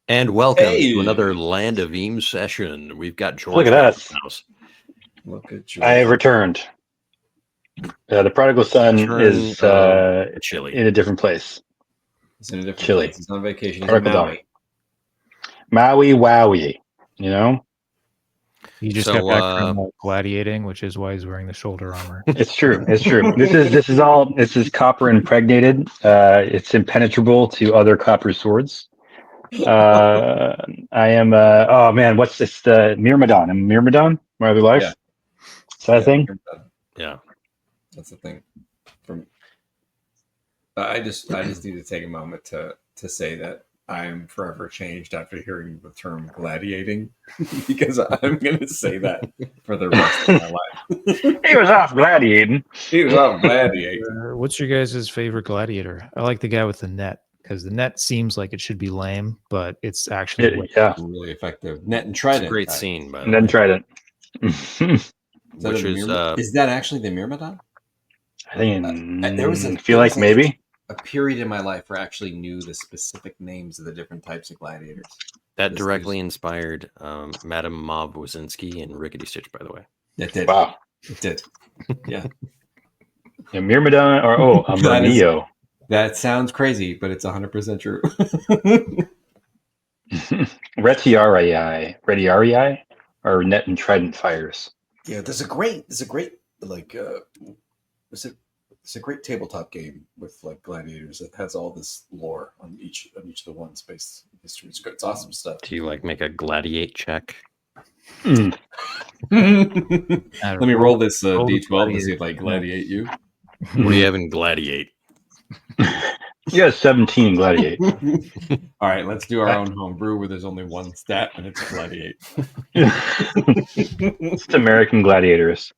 And welcome to another Land of Eames session. We've got George. Look at us. House. Look at George. I have returned. The prodigal son is Chile. in a different place. He's in a different Chile. place. He's on vacation. He's Prodigal in Maui Maui. Wowie. You know? He just got back from gladiating, which is why he's wearing the shoulder armor. It's true. It's true. This is copper impregnated. It's impenetrable to other copper swords. I am oh man, what's this? The Myrmidon. I'm Myrmidon, my other life. Yeah. Is that a thing? Yeah. That's the thing. I just need to take a moment to say that I am forever changed after hearing the term gladiating, because I'm going to say that for the rest of my life. He was off gladiating. He was off gladiating. What's your guys' favorite gladiator? I like the guy with the net, because the net seems like it should be lame, but it's actually really effective. Net and trident. It's a great scene, by the way. Net and trident. Is that actually the Myrmidon? I think maybe a period in my life where I actually knew the specific names of the different types of gladiators. That directly inspired Madame Mauve Wazinski and Rickety Stitch, by the way. It did. Wow. It did. Yeah. A Myrmidon or a Myrmio. That sounds crazy, but it's 100% true. Retiarii or net and trident fires. Yeah, there's a great like it's a great tabletop game with like gladiators that has all this lore on each of the ones based history. It's awesome stuff. Do you like make a gladiate check? Let me roll this D12 to see if I gladiate you. What do you have in gladiate? You got 17 gladiate. All right, let's do our own homebrew where there's only one stat and it's gladiate. It's American gladiators.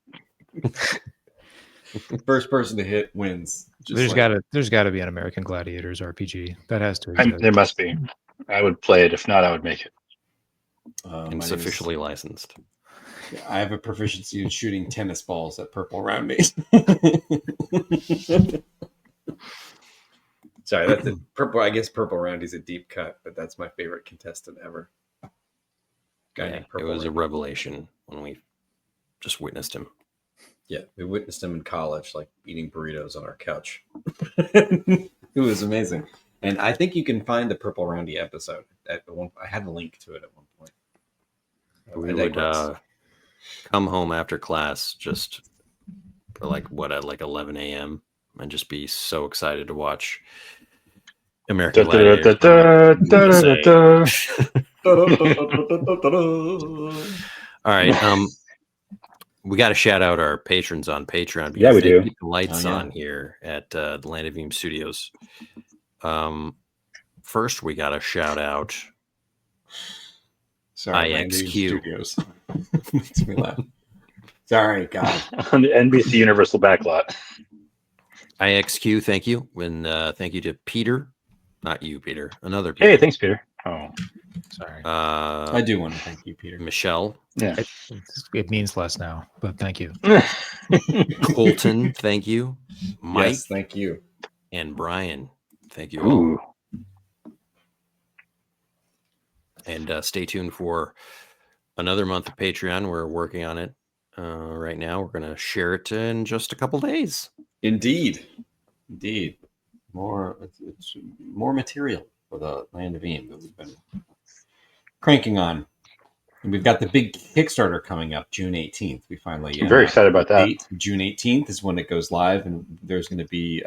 First person to hit wins. There's got to be an American Gladiators RPG that has to exist. There must be. I would play it. If not, I would make it. It's officially licensed. I have a proficiency in shooting tennis balls at purple roundies. Sorry, that's a purple. I guess purple roundy's a deep cut, but that's my favorite contestant ever. It was a revelation when we just witnessed him. Yeah, we witnessed him in college, like eating burritos on our couch. It was amazing. And I think you can find the Purple Roundy episode. I had a link to it at one point. We would come home after class just for at 11 a.m. and just be so excited to watch American Gladiators. All right. We got to shout out our patrons on Patreon. Yeah, we do. Keep the lights on here at the Land of Eames Studios. First, we got to shout out IXQ. Makes me laugh. Sorry, God. On the NBC Universal backlot. IXQ, thank you. And thank you to Peter. Not you, Peter. Another Peter. Hey, thanks, Peter. Oh, sorry. I do want to thank you, Peter. Michelle. Yeah. It means less now, but thank you. Colton, thank you. Mike, yes, thank you. And Brian, thank you all. And stay tuned for another month of Patreon. We're working on it right now. We're going to share it in just a couple days. Indeed. More material for the Land of Eames that we've been cranking on. And we've got the big Kickstarter coming up June 18th. We finally... I'm very excited about that. June 18th is when it goes live, and there's going to be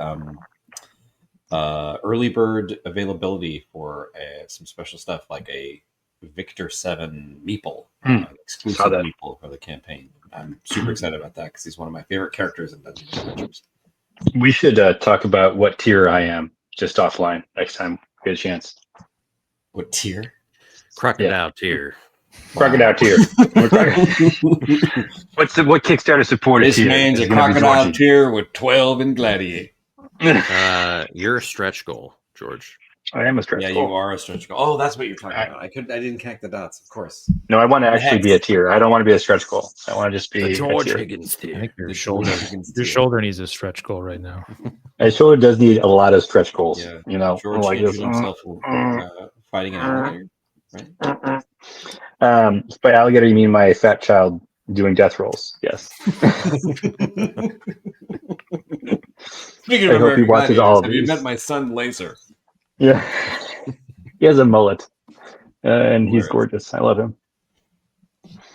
early bird availability for some special stuff like a Victor 7 meeple, exclusive meeple for the campaign. I'm super excited about that because he's one of my favorite characters in Dungeons & Adventures. We should talk about what tier I am just offline next time we get a chance. What tier? Crocodile tier. Crocodile tier. What Kickstarter support is this here? Man's a crocodile tier with 12 in gladiate. You're a stretch goal, George. I am a stretch goal. Yeah, you are a stretch goal. Oh, that's what you're talking about. I didn't connect the dots, of course. No, I want to actually be a tier. I don't want to be a stretch goal. I want to just be the George a tier. Higgins tier. I think your shoulder needs a stretch goal right now. My shoulder does need a lot of stretch goals. Yeah. You know, George like injured himself fighting an alligator. right? By alligator, you mean my fat child doing death rolls? Yes. Speaking I of hope he American watches all Gladiators, of have you these. met my son Laser? Yeah. He has a mullet, and he's Hilarious. gorgeous. I love him.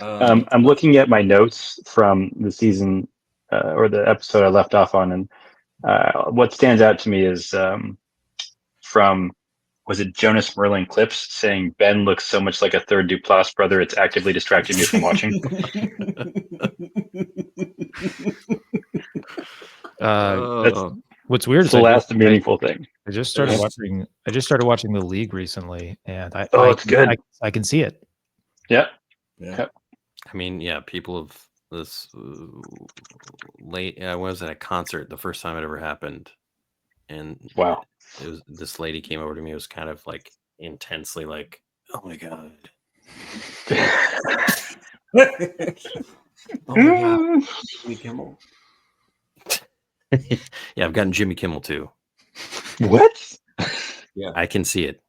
I'm looking at my notes from the season or the episode I left off on, and what stands out to me is from, was it Jonas Merlin clips saying Ben looks so much like a third Duplass brother, it's actively distracting me from watching. What's weird It's is the last meaningful thing. I just started watching. I just started watching The League recently, and it's good. I can see it. Yeah. I mean, yeah, people of this late. I was at a concert the first time it ever happened, and wow, it was this lady came over to me. It was kind of like intensely like, "Oh my god, oh my god, Jimmy Kimmel." Yeah, I've gotten Jimmy Kimmel too. What? Yeah, I can see it.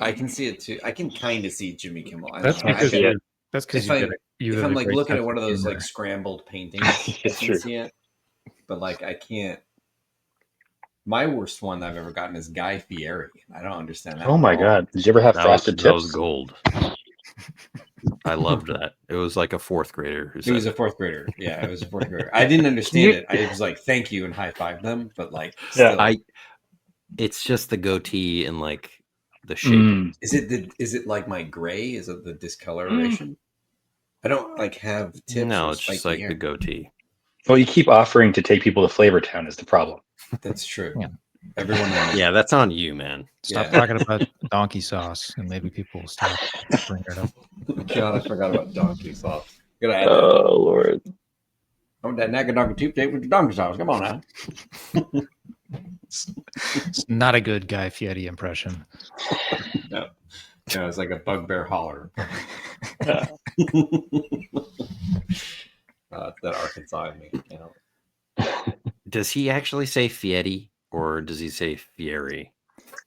I can see it too. I can kind of see Jimmy Kimmel. That's because you if have I'm a like great looking sense at one of those humor. like scrambled paintings, I can see it. But like I can't. My worst one I've ever gotten is Guy Fieri. I don't understand that. Oh my god! Did you ever have frosted tips? That was gold. I loved that. It was like a fourth grader. It was a fourth grader. Yeah, it was a fourth grader. I didn't understand it. I was like, "Thank you," and high fived them. But like, still, it's just the goatee and like the shape. Is it like my gray? Is it the discoloration? I don't like have tips. No, it's just like the goatee. Well, you keep offering to take people to Flavor Town is the problem. That's true. Yeah. Everyone knows. Yeah, that's on you, man. Stop talking about donkey sauce, and maybe people will stop bringing it up. God, I forgot about donkey sauce. Gotta add that. Lord. I'm that naga donkey tube tape with the donkey sauce. Come on now. It's not a good Guy Fieri impression. No, it's like a bugbear holler. That Arkansas in me. Does he actually say Fieri or does he say Fieri?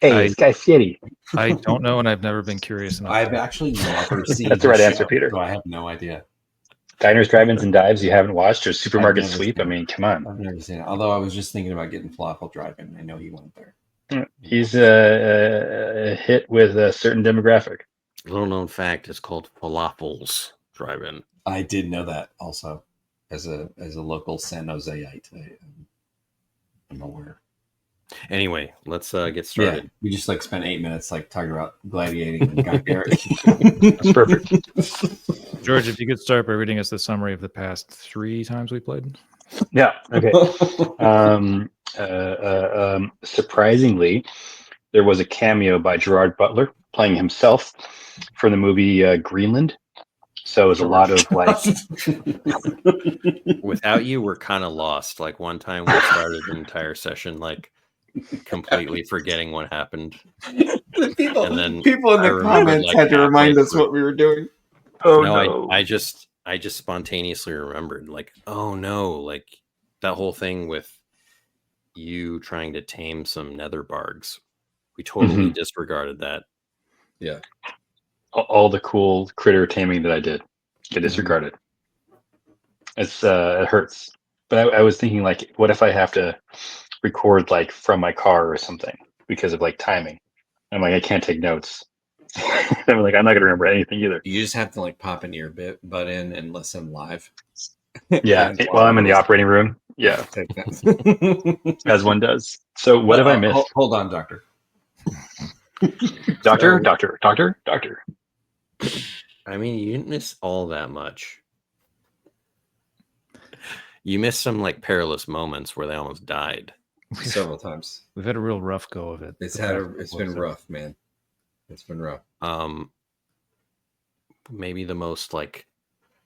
Hey, it's Guy Fieri. I don't know, and I've never been curious enough. I've actually never seen. That's the right answer, Peter. So I have no idea. Diners, Drive-ins, and Dives you haven't watched, or Supermarket Sweep? I mean, come on. I've never seen it. Although I was just thinking about getting Falafel Drive-In. I know he went there. He's a hit with a certain demographic. Little known fact, it's called Falafels Drive-In. I did know that also. As a local San Joseite, I'm aware. Anyway, let's get started. Yeah, we just like spent 8 minutes like talking about gladiating and Guy Fieri. That's perfect. George, if you could start by reading us the summary of the past 3 times we played. Yeah. Okay. Surprisingly, there was a cameo by Gerard Butler playing himself for the movie Greenland. So it was a lot of like. Without you, we're kind of lost. Like one time we started an entire session like completely forgetting what happened. People and then people in the comments like, had to remind us what we were doing. Oh no! I just spontaneously remembered. Like, oh no! Like that whole thing with you trying to tame some nether bargs. We totally disregarded that. Yeah. All the cool critter taming that I did get disregarded. It's it hurts. But I was thinking like, what if I have to record like from my car or something because of like timing? I'm like, I can't take notes. I'm like, I'm not gonna remember anything either. You just have to like pop an earbud in and listen live. Yeah, while I'm in the operating room. Yeah, as one does. So what have I missed? Hold on, doctor. Doctor. I mean, you didn't miss all that much. You missed some like perilous moments where they almost died several times. We've had a real rough go of it. It's been rough, man. It's been rough. Maybe the most like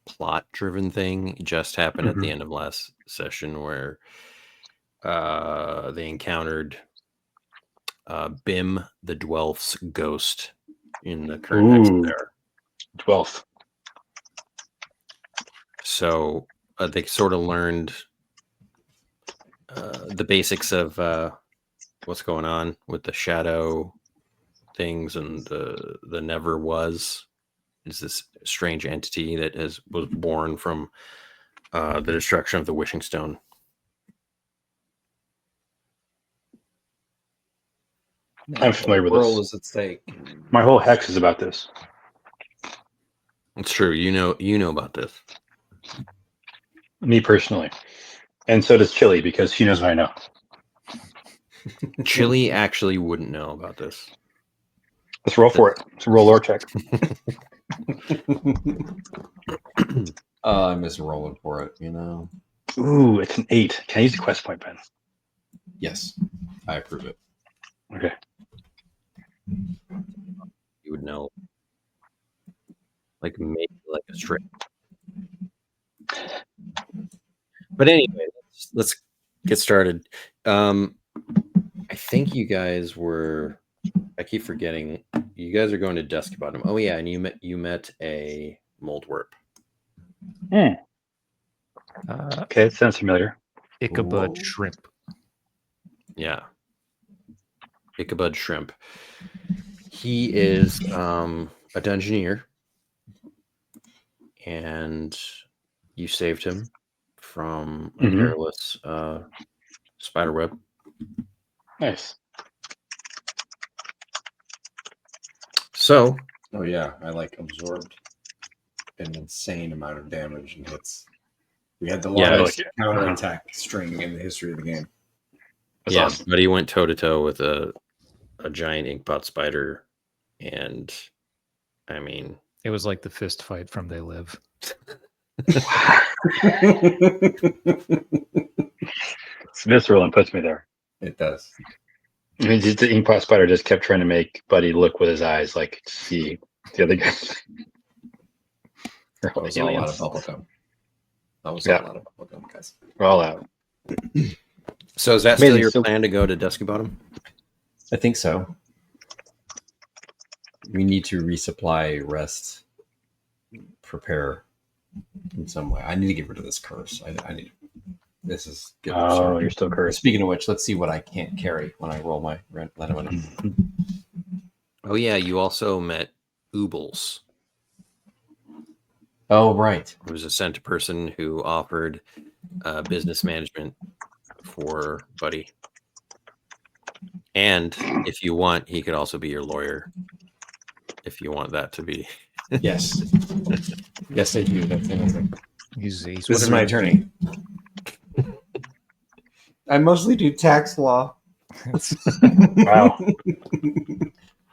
plot-driven thing just happened at the end of last session where they encountered Bim the Dwelf's ghost in the current exit there. Dwelf. So they sort of learned the basics of what's going on with the shadow things, and the never was is this strange entity that was born from the destruction of the Wishing Stone. I'm familiar with world this. is at stake. My whole hex is about this. It's true. You know about this. Me personally. And so does Chili, because she knows what I know. Chili actually wouldn't know about this. Let's roll for it. It's a roll lore check. I miss rolling for it, you know. Ooh, it's an 8. Can I use the quest point, Ben? Yes, I approve it. Okay. You would know. Like maybe like a straight. But anyway, let's get started. I think you guys were. I keep forgetting. You guys are going to Dusky Bottom. Oh yeah, and you met a moldwarp. Okay, it sounds familiar. Ichabod Whoa. shrimp. Yeah, Ichabod Shrimp. He is a Dungeoneer, and you saved him from a perilous spider web. Nice. So, Oh yeah, I like absorbed an insane amount of damage and hits. We had the Yeah, longest like it. counterattack string in the history of the game. That's yeah, awesome. but he went toe to toe with a giant inkpot spider, and I mean, It was like the fist fight from They Live. It's visceral and puts me there. It does. I mean, the inkpot spider just kept trying to make Buddy look with his eyes, like see the other guy. That was all out of bubblegum. That was all out of bubblegum, guys. We're all out. so is that Amazing. still your So- plan to go to Dusky Bottom? I think so. We need to resupply, rest, prepare in some way. I need to get rid of this curse. I need. This is getting Oh, absurd. you're still cursed. Speaking of which, let's see what I can't carry when I roll my Lenimony. Oh yeah, you also met Oobles, Oh right. who was a sent person who offered business management for Buddy. And if you want, he could also be your lawyer. If you want that to be. Yes. Yes, I do. That's amazing. He's This is my attorney. I mostly do tax law. Wow.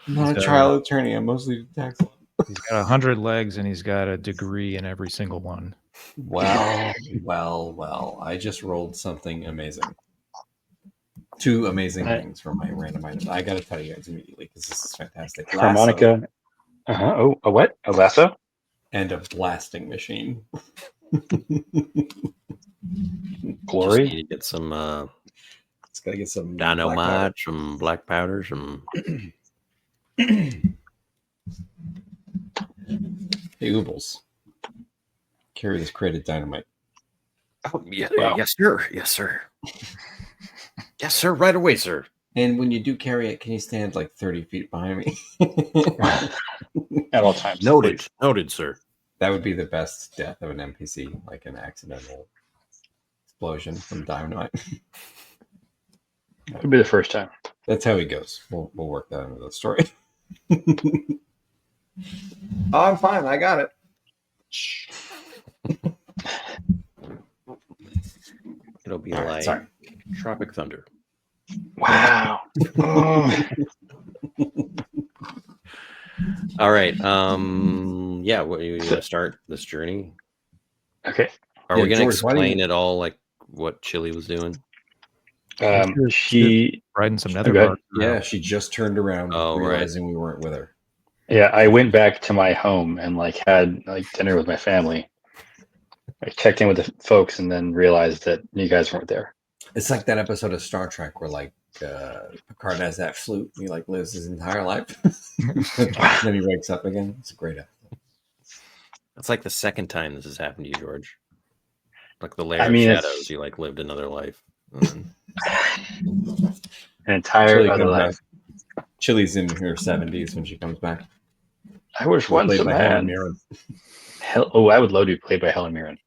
I'm not a trial attorney. I mostly do tax law. He's got 100 legs and he's got a degree in every single one. Well. I just rolled something amazing. 2 amazing things from my random items. I got to tell you guys immediately because this is fantastic. Harmonica. Oh, a what? A lasso? And a blasting machine. Glory. Just need to get some It's got to get some dynamite, some black powder, some. Hey, Oobles. Carry this crate of dynamite. Oh yeah, Wow. yes sir, yes sir, yes sir, right away, sir. And when you do carry it, can you stand like 30 feet behind me? At all times. Noted, noted, sir. That would be the best death of an NPC, like an accidental explosion from dynamite. Could be the first time. That's how he goes. We'll work that into the story. Oh, I'm fine. I got it. It'll be like sorry. Tropic Thunder. Wow. All right. Yeah. What are you going to start this journey? Okay. Are we Yeah, going to George, why do you- explain it all, like what Chili was doing? She. Riding some nether Go ahead. bark. Yeah, she just turned around, Oh, right. realizing we weren't with her. Yeah, I went back to my home and had dinner with my family. I checked in with the folks and then realized that you guys weren't there. It's like that episode of Star Trek where Picard has that flute. And he lives his entire life. Then he wakes up again. It's a great episode. It's like the second time this has happened to you, George. Like the Lair I mean, of it's- Shadows. You lived another life. And then- An entire Chili other comes life. Chili's in her 70s when she comes back. I was once Played a by Helen man. Mirren. I would love to be played by Helen Mirren.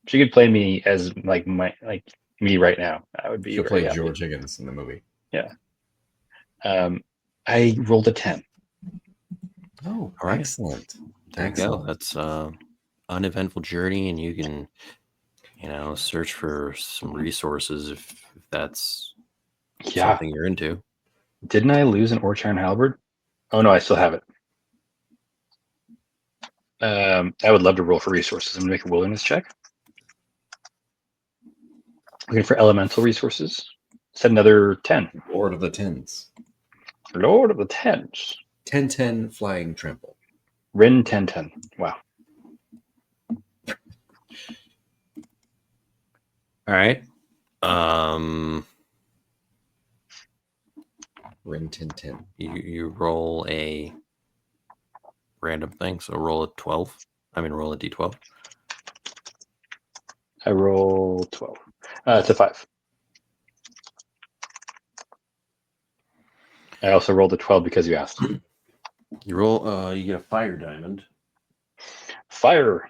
If she could play me as like me right now, I would be She'll very play happy. George Higgins in the movie. I rolled a 10. Oh, All right. excellent. There you go. That's uneventful journey, and you can, search for some resources if that's something you're into. Didn't I lose an Orchard Halberd? Oh no, I still have it. I would love to roll for resources. I'm gonna make a wilderness check. Looking for elemental resources. Set another 10. Lord of the Tens. Lord of the Tens. 10-10 flying trample. Rin 1010. Wow. All right. Rin 10-10. You roll a random thing, so roll a 12. Roll a d12. I roll 12. It's a 5. I also rolled a 12 because you asked. You roll. You get a fire diamond. Fire.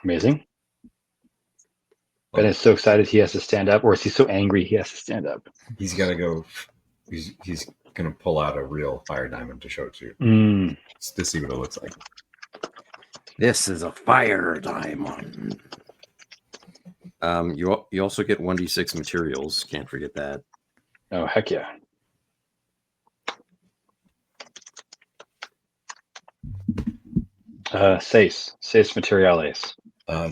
Amazing. Ben is so excited he has to stand up, or is he so angry he has to stand up? He's got to go. He's going to pull out a real fire diamond to show it to you. Just to see what it looks like. This is a fire diamond. You also get 1d6 materials. Can't forget that. Oh, heck yeah. Seis materiales.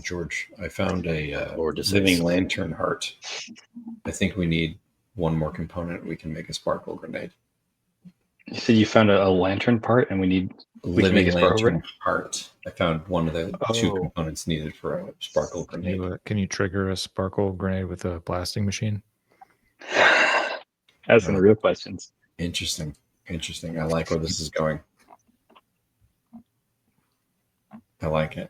George, I found a Lord to living Seis. lantern heart. I think we need one more component. We can make a sparkle grenade. You said you found a lantern part, and we can make Living a sparkle lantern grenade? heart. I found one of the two components needed for a sparkle grenade. Can you trigger a sparkle grenade with a blasting machine? That's some real questions. Interesting. I like where this is going. I like it.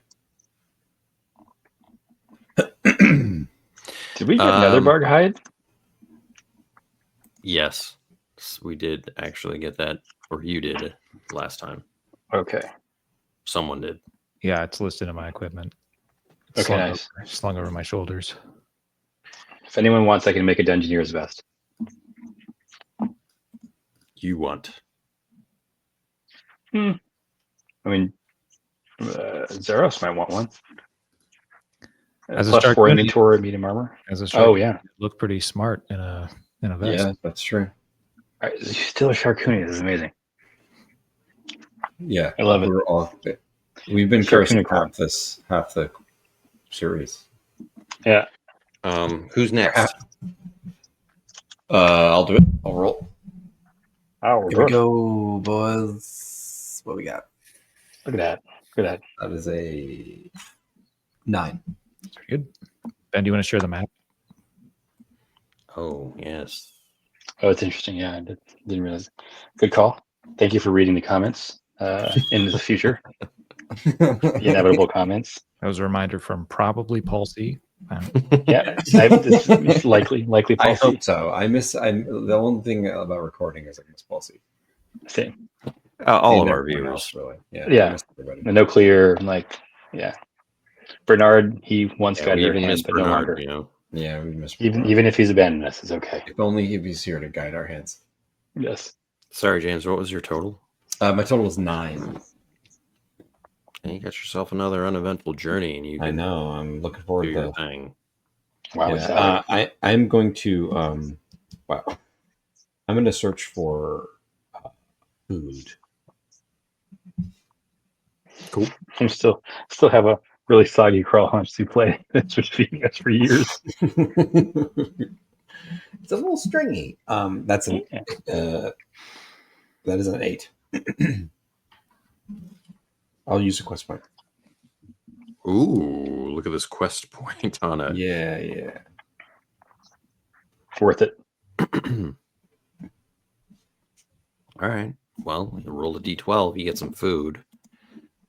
Did we get another bark hide? Yes, we did actually get that, or you did last time. Okay. Someone did. Yeah, it's listed in my equipment. Okay, nice. Slung over my shoulders. If anyone wants, I can make a Dungeoneer's vest. You want? I mean, Zeros might want one. As a Plus start 4 inventory, medium armor. As a start, Oh yeah, look pretty smart in a vest. Yeah, that's true. All right, still a Sharkoonie. This is amazing. Yeah, I love it. We've been Sure, cursing unicorn. half the series. Yeah. Who's next? I'll do it. I'll roll. Oh, Here we go, boys. What we got? Look at that. That is a 9. Pretty good. Ben, do you want to share the map? Oh, yes. Oh, it's interesting. Yeah, I didn't realize. Good call. Thank you for reading the comments into the future. The inevitable comments. That was a reminder from probably Paul C. Yeah, it's likely Paul I C. hope so. The only thing about recording is I miss Paul C. Same. All of And our everyone viewers. else, really. Yeah. I miss everybody. No clear, yeah. Bernard, he once got we your even hand, miss but no Bernard, longer. Yeah, we miss Even if he's abandoned us, it's okay. If only he's here to guide our hands. Yes. Sorry, James. What was your total? My total was 9. And you got yourself another uneventful journey, and you. I know. I'm looking forward do to your thing. Wow. Yeah, I'm going to. Wow. I'm going to search for food. Cool. I'm still have a really soggy crawl haunch souffle that's been feeding us for years. It's a little stringy. That is an 8. I'll use a quest point. Ooh, look at this quest point on it. Yeah. Worth it. All right. Well, you roll a d12, you get some food,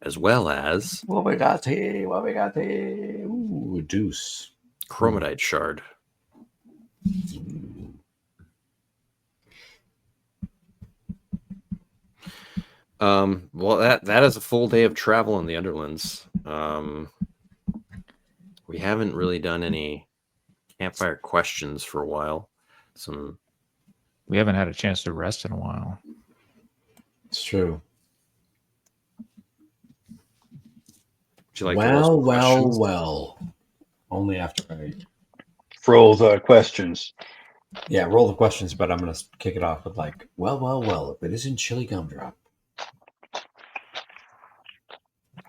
as well as What we got here? Ooh, a deuce. chromatite shard. Well, that is a full day of travel in the Underlands. We haven't really done any campfire questions for a while. We haven't had a chance to rest in a while. It's true. Would you like to roll some questions? Well. Only after I Roll the questions. roll the questions, but I'm going to kick it off with like, well, if it isn't Chili Gumdrop.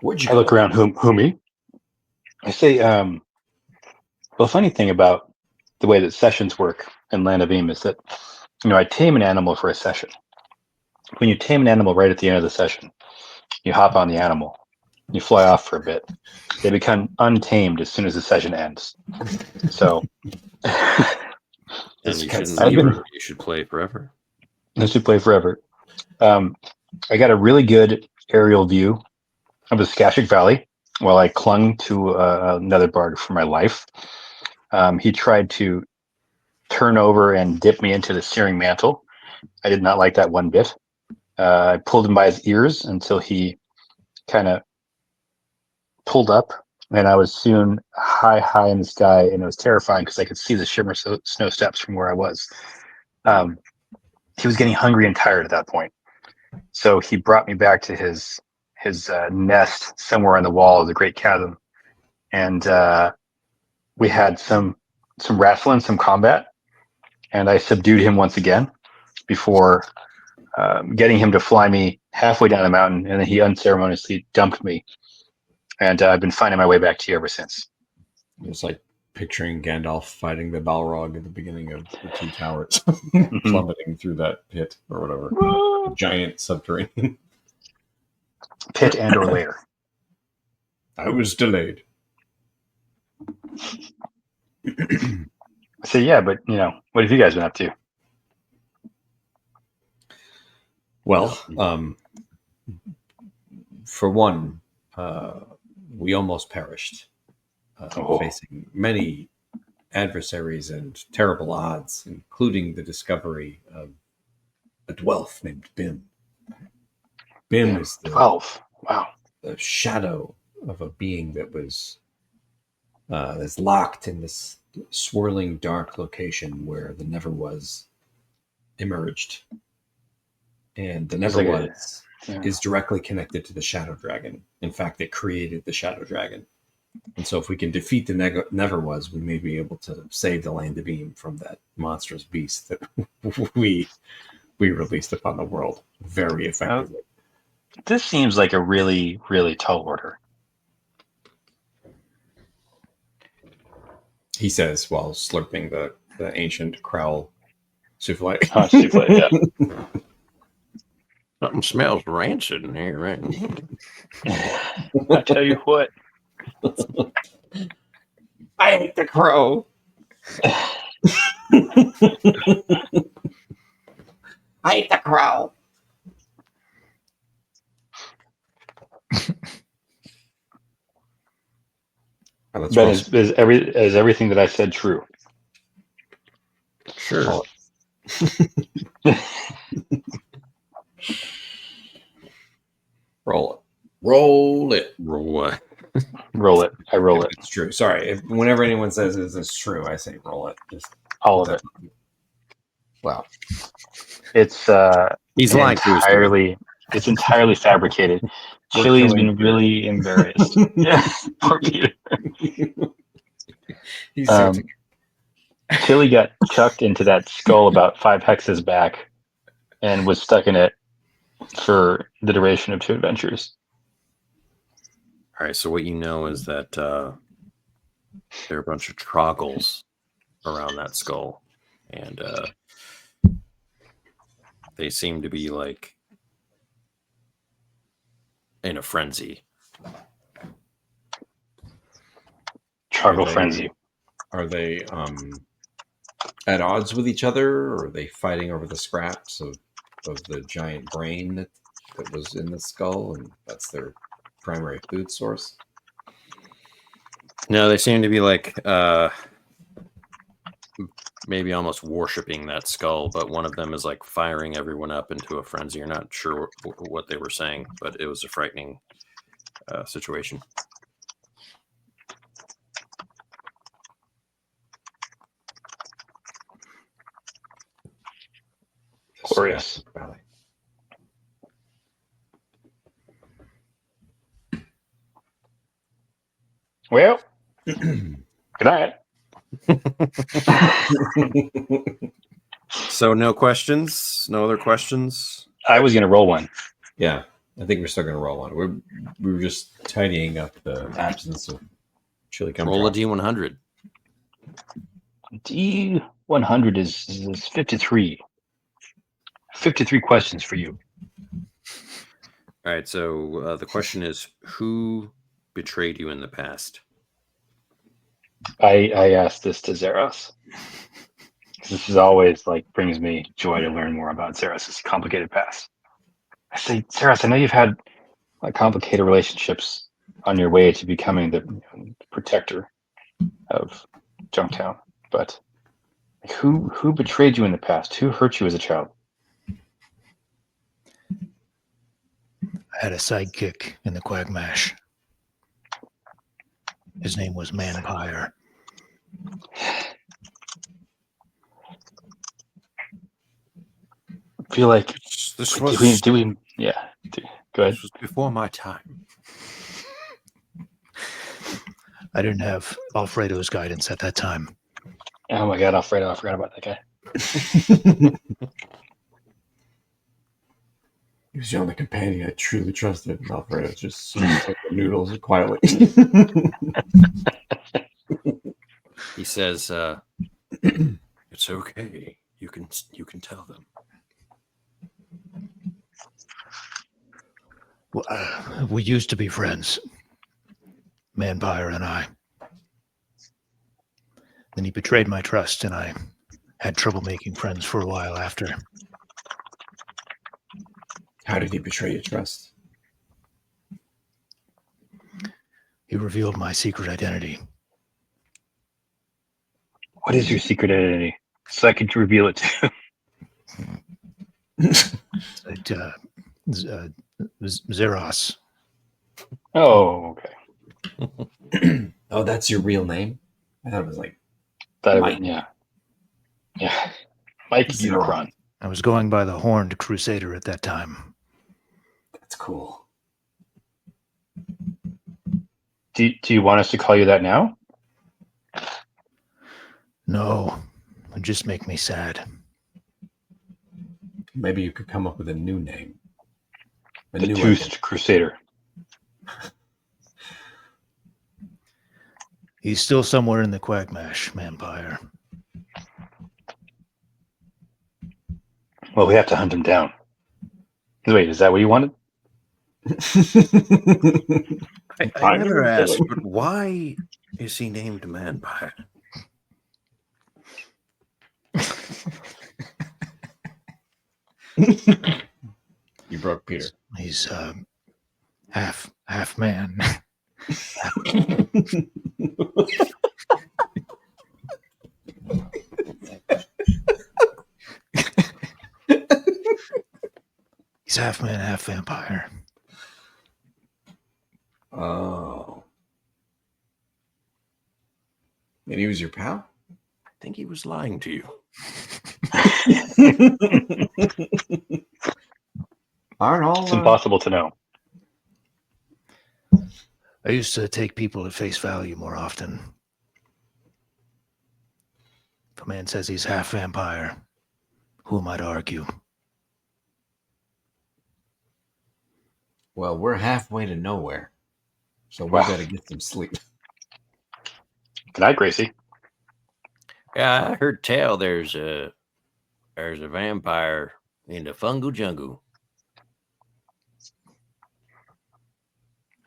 Where'd you I look go? around, who me? I say, well, the funny thing about the way that sessions work in Land of Eam is that, I tame an animal for a session. When you tame an animal right at the end of the session, you hop on the animal, you fly off for a bit. They become untamed as soon as the session ends. So, And you shouldn't I've leave been- her. You should play forever. this should play forever. I got a really good aerial view of the Skashik Valley while I clung to another bard for my life. He tried to turn over and dip me into the searing mantle. I did not like that one bit. I pulled him by his ears until he kind of pulled up, and I was soon high in the sky, and it was terrifying because I could see the shimmer snow steps from where I was. He was getting hungry and tired at that point, so he brought me back to his nest somewhere on the wall of the Great Chasm, and we had some wrestling, some combat, and I subdued him once again before getting him to fly me halfway down the mountain, and then he unceremoniously dumped me. And I've been finding my way back to you ever since. It's like picturing Gandalf fighting the Balrog at the beginning of the Two Towers, Mm-hmm. plummeting through that pit or whatever. A giant subterranean. Pit and or lair. I was delayed. So yeah, but what have you guys been up to? Well, for one, we almost perished, facing many adversaries and terrible odds, including the discovery of a dwarf named Bim. Bim is 12. Wow. the shadow of a being that was is locked in this swirling dark location where the Never Was emerged. And the Never Was is directly connected to the Shadow Dragon. In fact, it created the Shadow Dragon. And so if we can defeat the Never Was, we may be able to save the Land of Eam from that monstrous beast that we released upon the world very effectively. This seems like a really, really tall order. He says while slurping the ancient Crowl souffle. Souffle, yeah. Something smells rancid in here, right? I tell you what. I hate the crow. I hate the crow. Ben, is everything that I said true? Sure. Roll it. Roll what? Roll it. I roll it. It's true. Sorry. Whenever anyone says it's true, I say roll it. Just all of it. Wow. It's He's lying entirely. It's entirely fabricated. Chili's been really embarrassed. Yeah, poor Peter. Chili got chucked into that skull about 5 hexes back, and was stuck in it for the duration of 2 adventures. All right, so what you know is that there are a bunch of troggles around that skull, and they seem to be like in a frenzy. Troggle frenzy. Are they at odds with each other, or are they fighting over the scraps of the giant brain that was in the skull, and that's their primary food source? No, they seem to be like maybe almost worshiping that skull, but one of them is like firing everyone up into a frenzy. You're not sure what they were saying, but it was a frightening situation. Glorious. Well, good night. So no questions? No other questions? I was going to roll one. Yeah, I think we're still going to roll on. We were just tidying up the absence of chili Roll a gumdrop. D100. D100 is 53. 53 questions for you. All right, so the question is, who betrayed you in the past? I asked this to Zeros. This is always like brings me joy to learn more about Zeros' complicated past. I say, Zeros, I know you've had like complicated relationships on your way to becoming the protector of Junktown, but like, who betrayed you in the past? Who hurt you as a child? I had a sidekick in the Quagmash. His name was Manpire. I feel like This go ahead. This was before my time. I didn't have Alfredo's guidance at that time. Oh my God, Alfredo! I forgot about that guy. He was the only companion I truly trusted. Alfredo just took the noodles quietly. He says, "It's okay. You can tell them." Well, we used to be friends, Manpire and I. Then he betrayed my trust, and I had trouble making friends for a while after. How did he betray your trust? He revealed my secret identity. What is your secret identity? So I could reveal it too. Zeros. Oh, okay. Oh, that's your real name? I thought it was like Mike. Yeah. Mike Zero. Unicron. I was going by the Horned Crusader at that time. That's cool. Do you want us to call you that now? No, it would just make me sad. Maybe you could come up with a new name. The Toothed Crusader. He's still somewhere in the Quagmash, Manpire. Well, we have to hunt him down. Wait, is that what you wanted? I never asked, but why is he named Manpire? You broke Peter. He's half man. He's half man, half vampire. Oh. And he was your pal? I think he was lying to you. Aren't all It's impossible to know. I used to take people at face value more often. If a man says he's half vampire, who am I to argue? Well, we're halfway to nowhere, so we better get some sleep. Good night, Gracie. Yeah, I heard tell there's a vampire in the fungal jungle.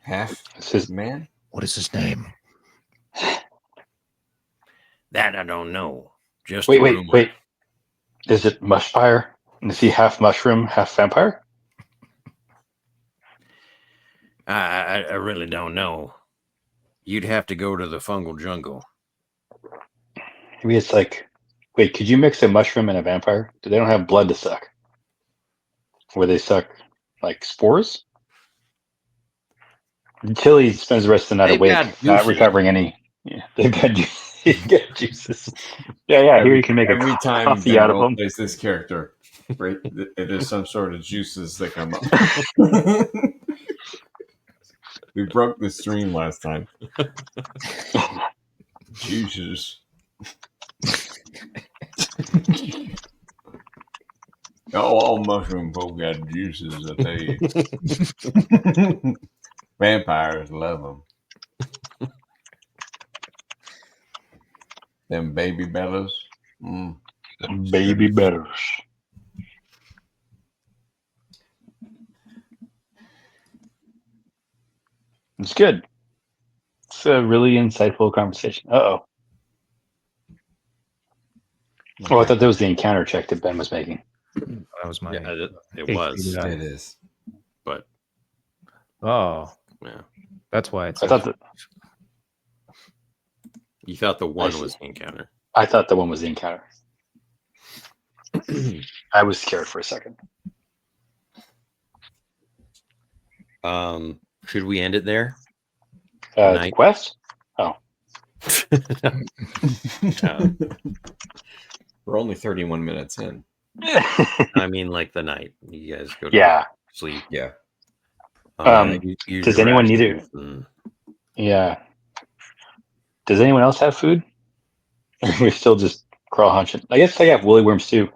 Half his man? What is his name? That I don't know. Just wait. Is it Mushfire? Is he half mushroom, half vampire? I really don't know. You'd have to go to the fungal jungle. Maybe it's like Wait, could you mix a mushroom and a vampire? They don't have blood to suck. Where they suck like spores? Until he spends the rest of the night They've awake, got not juices. recovering any. Yeah, they've got, they've got juices. Yeah. Here you can make every a time coffee Ben out of them. plays this character, right? There's some sort of juices that come up. We broke the stream last time. Juices. All mushroom folk got juices, I tell you. Vampires love them. Them baby bellas. Baby betters. It's good. It's a really insightful conversation. Uh-oh. Oh, I thought that was the encounter check that Ben was making. That was my. Yeah, it HP was, die. It is. but Oh, yeah. that's why it's. I thought that You thought the one see. was the encounter. I thought the one was the encounter. I was scared for a second. Should we end it there? The Night. quest? Oh. We're only 31 minutes in. I mean, like the night. You guys go to Yeah. sleep. Yeah. Use Does your anyone need it? rations and- Yeah. Does anyone else have food? We're still just crawl hunching. I guess I have woolly worms too.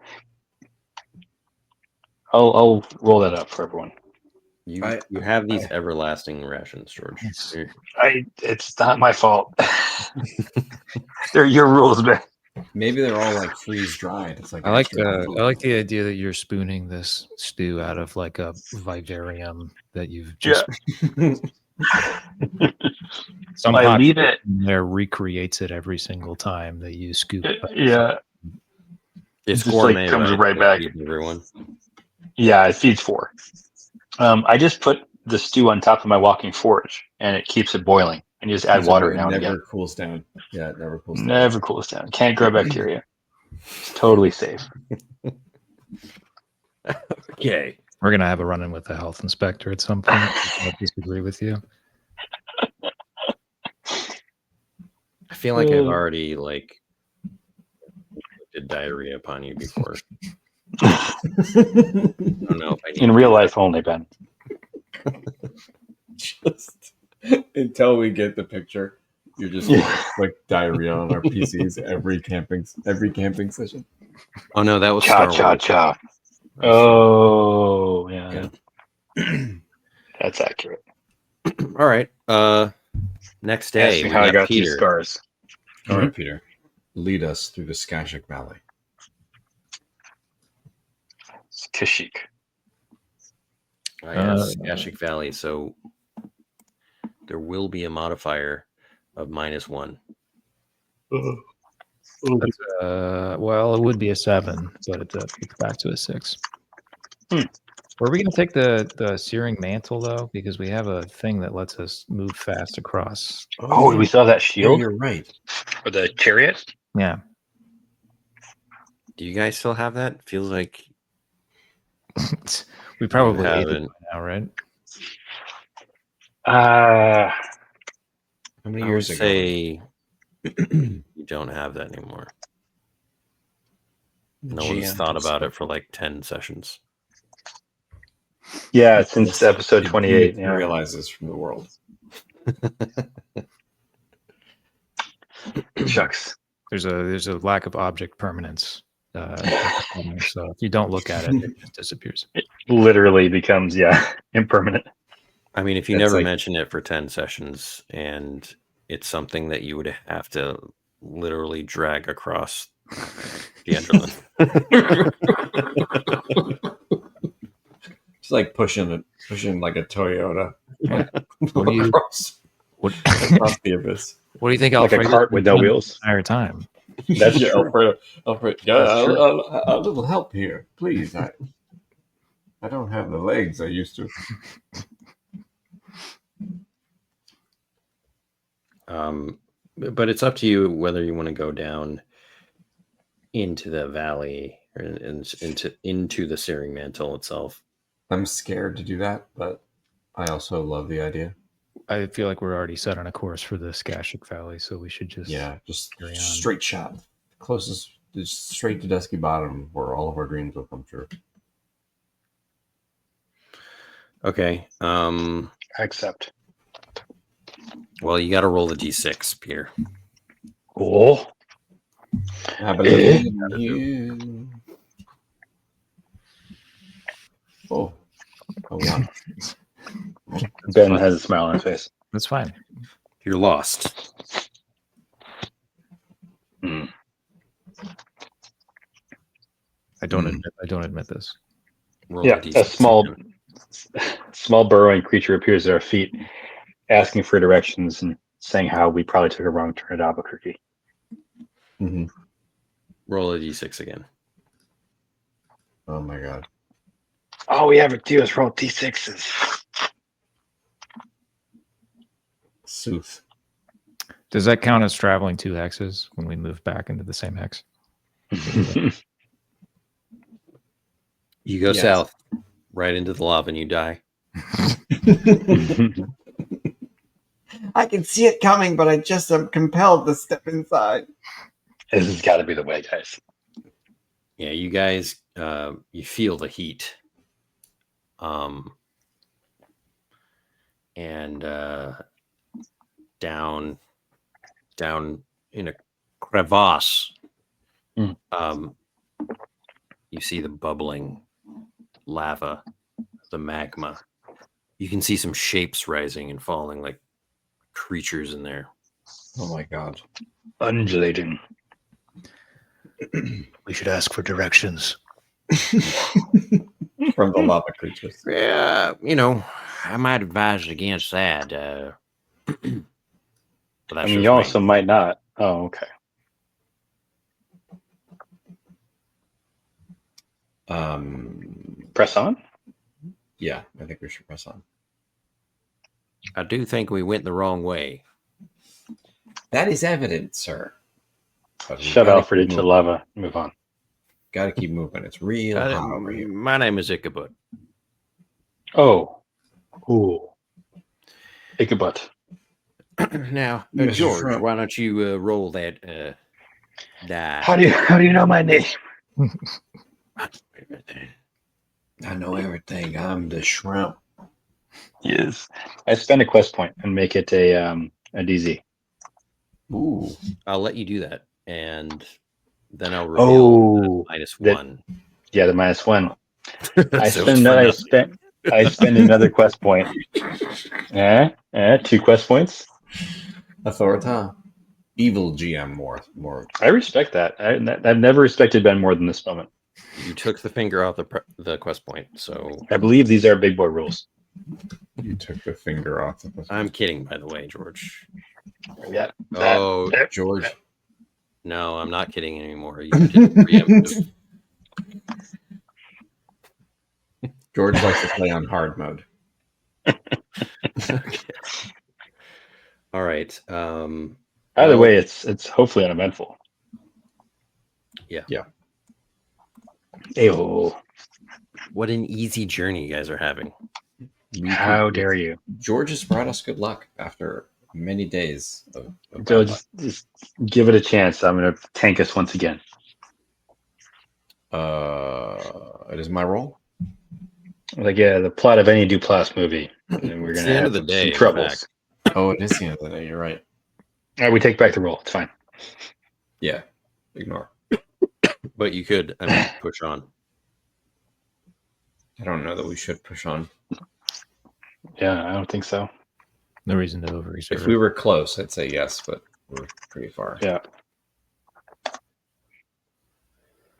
I'll roll that up for everyone. You have these everlasting rations, George. It's not my fault. They're your rules, man. Maybe they're all like freeze dried. It's like I like extra food. I like the idea that you're spooning this stew out of like a vivarium that you've just. Some I hot leave it. there recreates it every single time that you scoop. Yeah. It's just, gourmet, comes right? right back. Everyone. Yeah, it feeds 4. I just put the stew on top of my walking forage, and it keeps it boiling. And you just add water now and again. Never cools down. Yeah, it never cools down. Never cools down. Can't grow bacteria. It's totally safe. Okay. We're gonna have a run-in with the health inspector at some point. I disagree with you. I feel like I've already did diarrhea upon you before. I don't know if I need In to real do life only, Ben. Just until we get the picture, you're just like diarrhea on our PCs every camping session. that. Oh no, that was Cha Star cha Wars. cha. Oh yeah. That's accurate. All right. Next day, Ask me we how I got Peter. these scars. All right, Peter, lead us through the Skashik Valley. It's Kashyyyk. Yes, Skashik Valley. So there will be a modifier of -1. That's, well, it would be a 7, but it's back to a 6. Are we going to take the searing mantle though? Because we have a thing that lets us move fast across. Oh, we saw that Yeah, shield you're right. or the chariot. Yeah. Do you guys still have that? Feels like We probably have ate it it. by now, right? How many I would years ago? say you don't have that anymore. No one's thought about it for like 10 sessions. Yeah, since episode 28. Yeah. Realizes from the world. Shucks. There's a lack of object permanence. So if you don't look at it, it just disappears. It literally becomes impermanent. I mean, if you That's never like- mention it for 10 sessions and it's something that you would have to literally drag across the Underlands. It's like pushing like a Toyota What do you- across the abyss. What do you think? Like a Alfredo cart with no done wheels. the entire time. That's Yeah, true. Alfredo, That's true. a little help here, please. I don't have the legs I used to. But it's up to you whether you want to go down into the valley or into the searing mantle itself. I'm scared to do that, but I also love the idea. I feel like we're already set on a course for the Skashik Valley, so we should just just carry on. straight shot, closest, just straight to Dusky Bottom, where all of our dreams will come true. Okay. I accept. Well, you got to roll the d6, Peter. Cool. I believe in you. Oh, a one. Ben has a smile on his face. That's fine. You're lost. Mm. I don't admit this. Roll Yeah, the a d6. small burrowing creature appears at our feet, asking for directions and saying how we probably took a wrong turn at Albuquerque. Mm-hmm. Roll a d6 again. Oh my god. All we ever do is roll d6s. Sooth. Does that count as traveling 2 hexes when we move back into the same hex? You go Yes. south, right into the lava, and you die. I can see it coming, but I just am compelled to step inside. This has got to be the way, guys. Yeah, you guys, you feel the heat. And down in a crevasse, Mm. you see the bubbling lava, the magma. You can see some shapes rising and falling like creatures in there. Oh my god. Undulating. We should ask for directions. From the lava creatures. Yeah, I might advise against that. But I that's mean, just you me. also might not. Oh, okay. Press on? Yeah, I think we should press on. I do think we went the wrong way. That is evident, sir. But we Shove gotta Alfred keep into moving. lava. Move on. Gotta keep moving. It's real hot over here. My name is Ichabod. Oh. Ooh. Ichabod. Now, Mr. George, Shrimp. why don't you roll that die? How do you know my name? I know everything. I'm the shrimp. Yes. I spend a quest point and make it a DZ. Ooh. I'll let you do that, and then I'll reveal -1. Yeah, the -1. I So spend it's for another. nothing. I spend another quest point. 2 quest points. Authorita. Evil GM more. I respect that. I've never respected Ben more than this moment. You took the finger off the quest point, so I believe these are big boy rules. You took the finger off. I'm kidding, by the way, George. Yeah. Oh, George. no, I'm not kidding anymore. You did preemptive. George likes to play on hard mode. Okay. All right. Either way, it's hopefully uneventful. Yeah. Ayo. What an easy journey you guys are having. How dare you? George has brought us good luck after many days of So bad luck. just give it a chance. I'm going to tank us once again. It is my role. Like, yeah, the plot of any Duplass movie. And we're It's going the to end have of the some day, in troubles. Oh, it is the end of the day. You're right. All right, we take back the roll. It's fine. Yeah. Ignore. But you could, push on. I don't know that we should push on. Yeah, I don't think so. No reason to over-reserve. If we were close, I'd say yes, but we're pretty far. Yeah.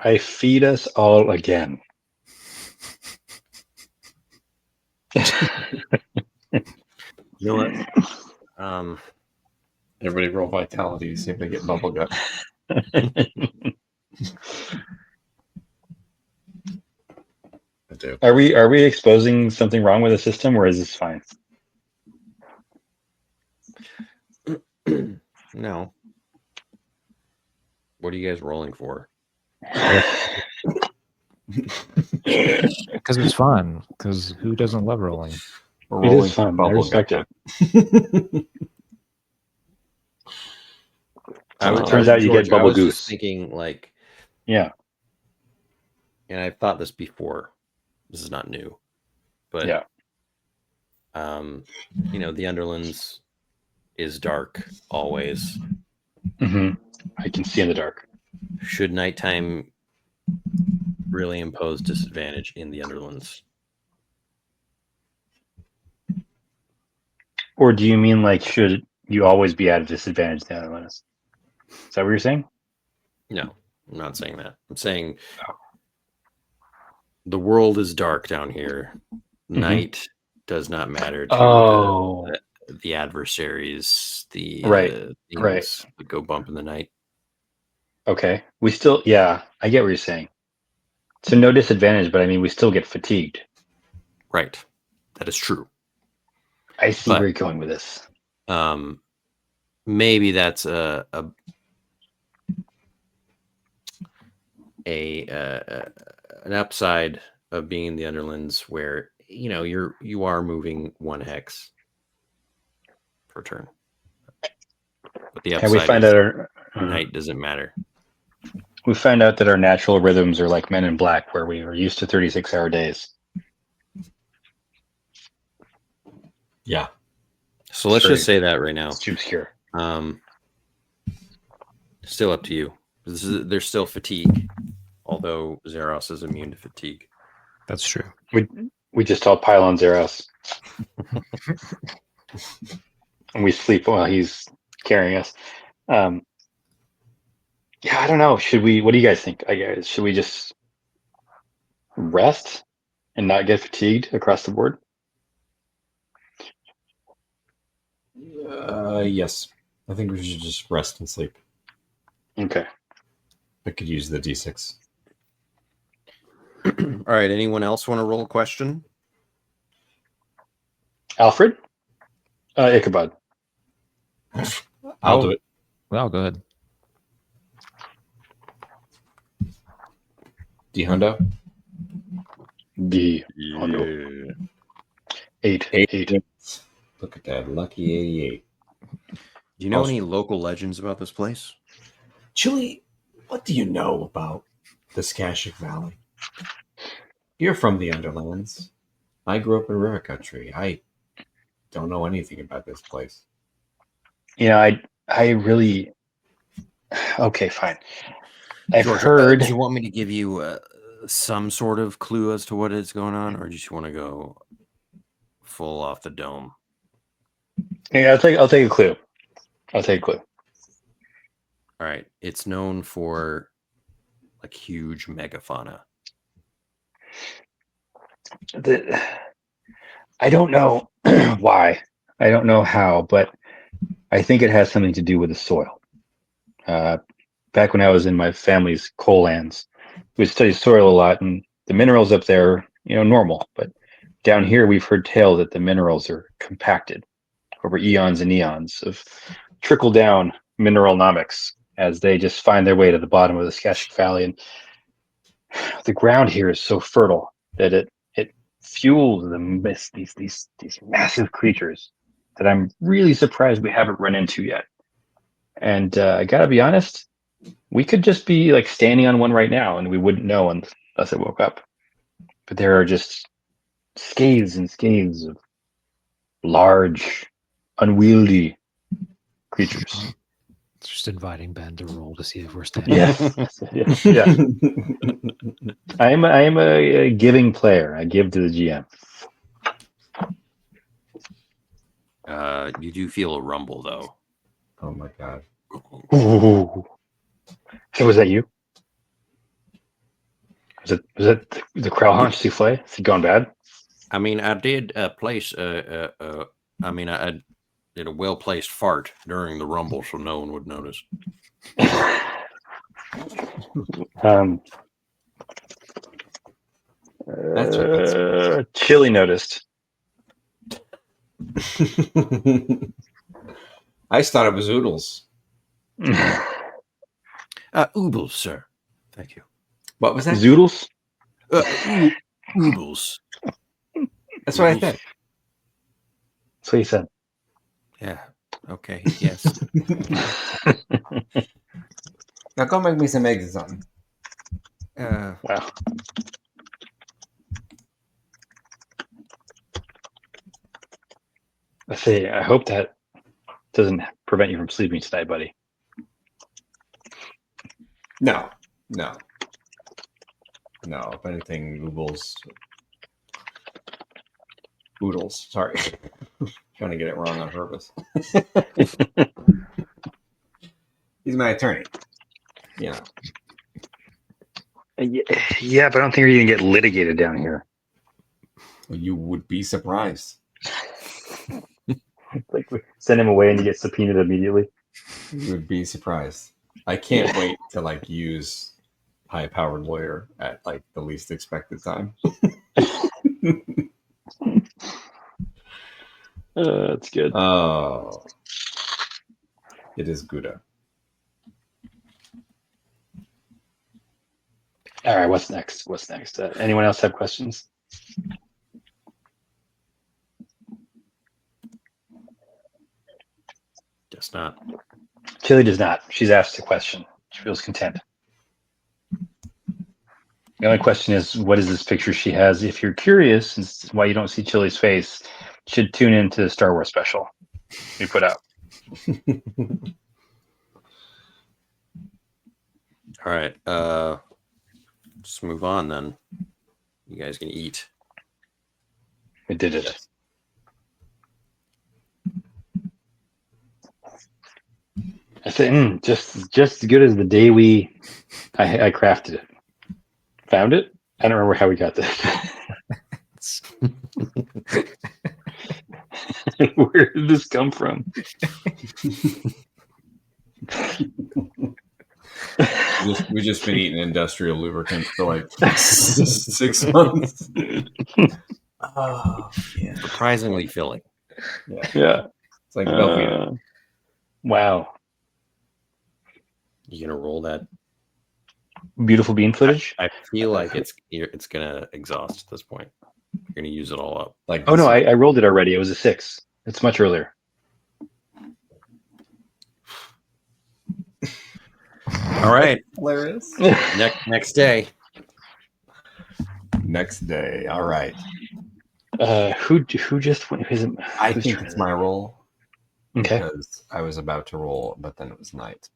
I feed us all again. You know what? Everybody roll vitality to see if they get bubble gut. I do. Are we exposing something wrong with the system, or is this fine? No. What are you guys rolling for? Because it's fun. Because who doesn't love rolling? It is fun. I respect it. It turns out you get bubble I was goose. just thinking, like, Yeah. and I've thought this before. This is not new, but Yeah. you know, the Underlands is dark always. Mm-hmm. I can see in the dark. Should nighttime really impose disadvantage in the Underlands? Or do you mean like should you always be at a disadvantage the other ones? Is that what you're saying? No, I'm not saying that. I'm saying the world is dark down here. Night does not matter to the adversaries, the things that go bump in the night. Okay. We still, yeah, I get what you're saying. So no disadvantage, but I mean, we still get fatigued. Right. That is true. I see where you're going with this. Maybe that's an upside of being in the Underlands, where you know you are moving 1 hex per turn, but the upside is night doesn't matter. We find out that our natural rhythms are like Men in Black, where we are used to 36-hour days. Yeah. So let's just say that right now. It's too obscure. Still up to you. There's still fatigue, although Zeros is immune to fatigue. That's true. We just all pile on Zeros. And we sleep while he's carrying us. Yeah, I don't know. What do you guys think? Should we just rest and not get fatigued across the board? Yes. I think we should just rest and sleep. Okay. I could use the D6. All right. Anyone else want to roll a question? Alfred? Ichabod. I'll do it. Well, go ahead. D Hundo? D Hundo. 8. Look at that. Lucky 88. Do you know any local legends about this place? Chili, what do you know about the Skashik Valley? You're from the Underlands. I grew up in river country. I don't know anything about this place. You know, I really... Okay, fine. I've George, heard... do you want me to give you some sort of clue as to what is going on, or do you just want to go full off the dome? Yeah, I'll take a clue. All right. It's known for like huge megafauna. I don't know why. I don't know how, but I think it has something to do with the soil. Back when I was in my family's coal lands, we studied soil a lot, and the minerals up there, normal. But down here, we've heard tales that the minerals are compacted over eons and eons of trickle-down mineralnomics as they just find their way to the bottom of the Skashik Valley. And the ground here is so fertile that it fuels these massive creatures that I'm really surprised we haven't run into yet. And I gotta be honest, we could just be like standing on one right now and we wouldn't know unless I woke up. But there are just scathes and scathes of large, unwieldy creatures. Just inviting Ben to roll to see if we're standing. Yeah. I am a giving player. I give to the GM. You do feel a rumble, though. Oh my god! Ooh. So was that you? Was it the Krellhaunch souffle? Is it gone bad? I mean, I did place. I did a well-placed fart during the rumble, so no one would notice. Chili noticed. I thought it was Oodles. Oodles, sir. Thank you. What was that? Zoodles? Oodles. That's what I said. That's what he said. Yeah. Okay. Yes. Now go make me some eggs or something. Wow. I say, I hope that doesn't prevent you from sleeping tonight, buddy. No. If anything, oodles. Sorry, trying to get it wrong on purpose. He's my attorney. Yeah. Yeah, but I don't think you're gonna get litigated down here. Well, you would be surprised. Like send him away and you get subpoenaed immediately. You would be surprised. I can't wait to use high-powered lawyer at the least expected time. That's good. Oh, it is good. All right, what's next? Anyone else have questions? Guess not. Chili does not. She's asked a question. She feels content. The only question is, what is this picture she has? If you're curious, and why you don't see Chili's face, you should tune into the Star Wars special we put out. All right. Just move on then. You guys can eat. We did it. I said, just as good as the day I crafted it. Found it? I don't remember how we got this. Where did this come from? We've just been eating industrial lubricant for 6 months. Oh, yeah. Surprisingly filling. Yeah. It's like Ghelfi. Wow. You gonna roll that? Beautiful bean footage? I feel like it's gonna exhaust at this point. You're gonna use it all up. Oh no, I rolled it already. It was a 6. It's much earlier. All right. Hilarious. Next day. Next day. All right. Who just went? I think it's my roll. Okay. Because I was about to roll, but then it was night.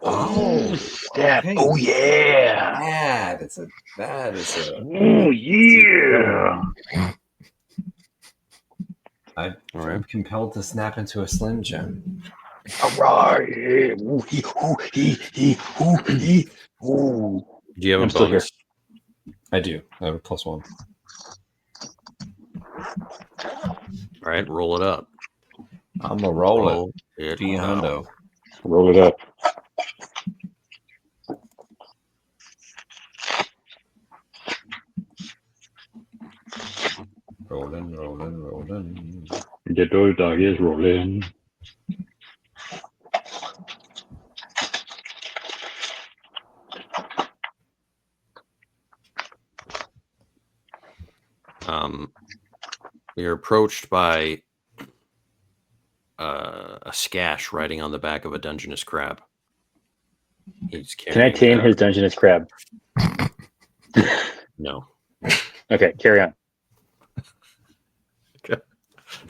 Oh, snap. Okay. Oh, yeah. That is a. Oh, yeah. I'm compelled to snap into a Slim Jim. All right. Do you have a still bonus? I do. I have a +1. All right, roll it up. I'm a roll it. Hundo. Roll it up. Rolling. The dog is rolling. You're approached by a Skash riding on the back of a Dungeness crab. He's carrying, Can I tame his Dungeness crab? No. Okay, carry on. Okay.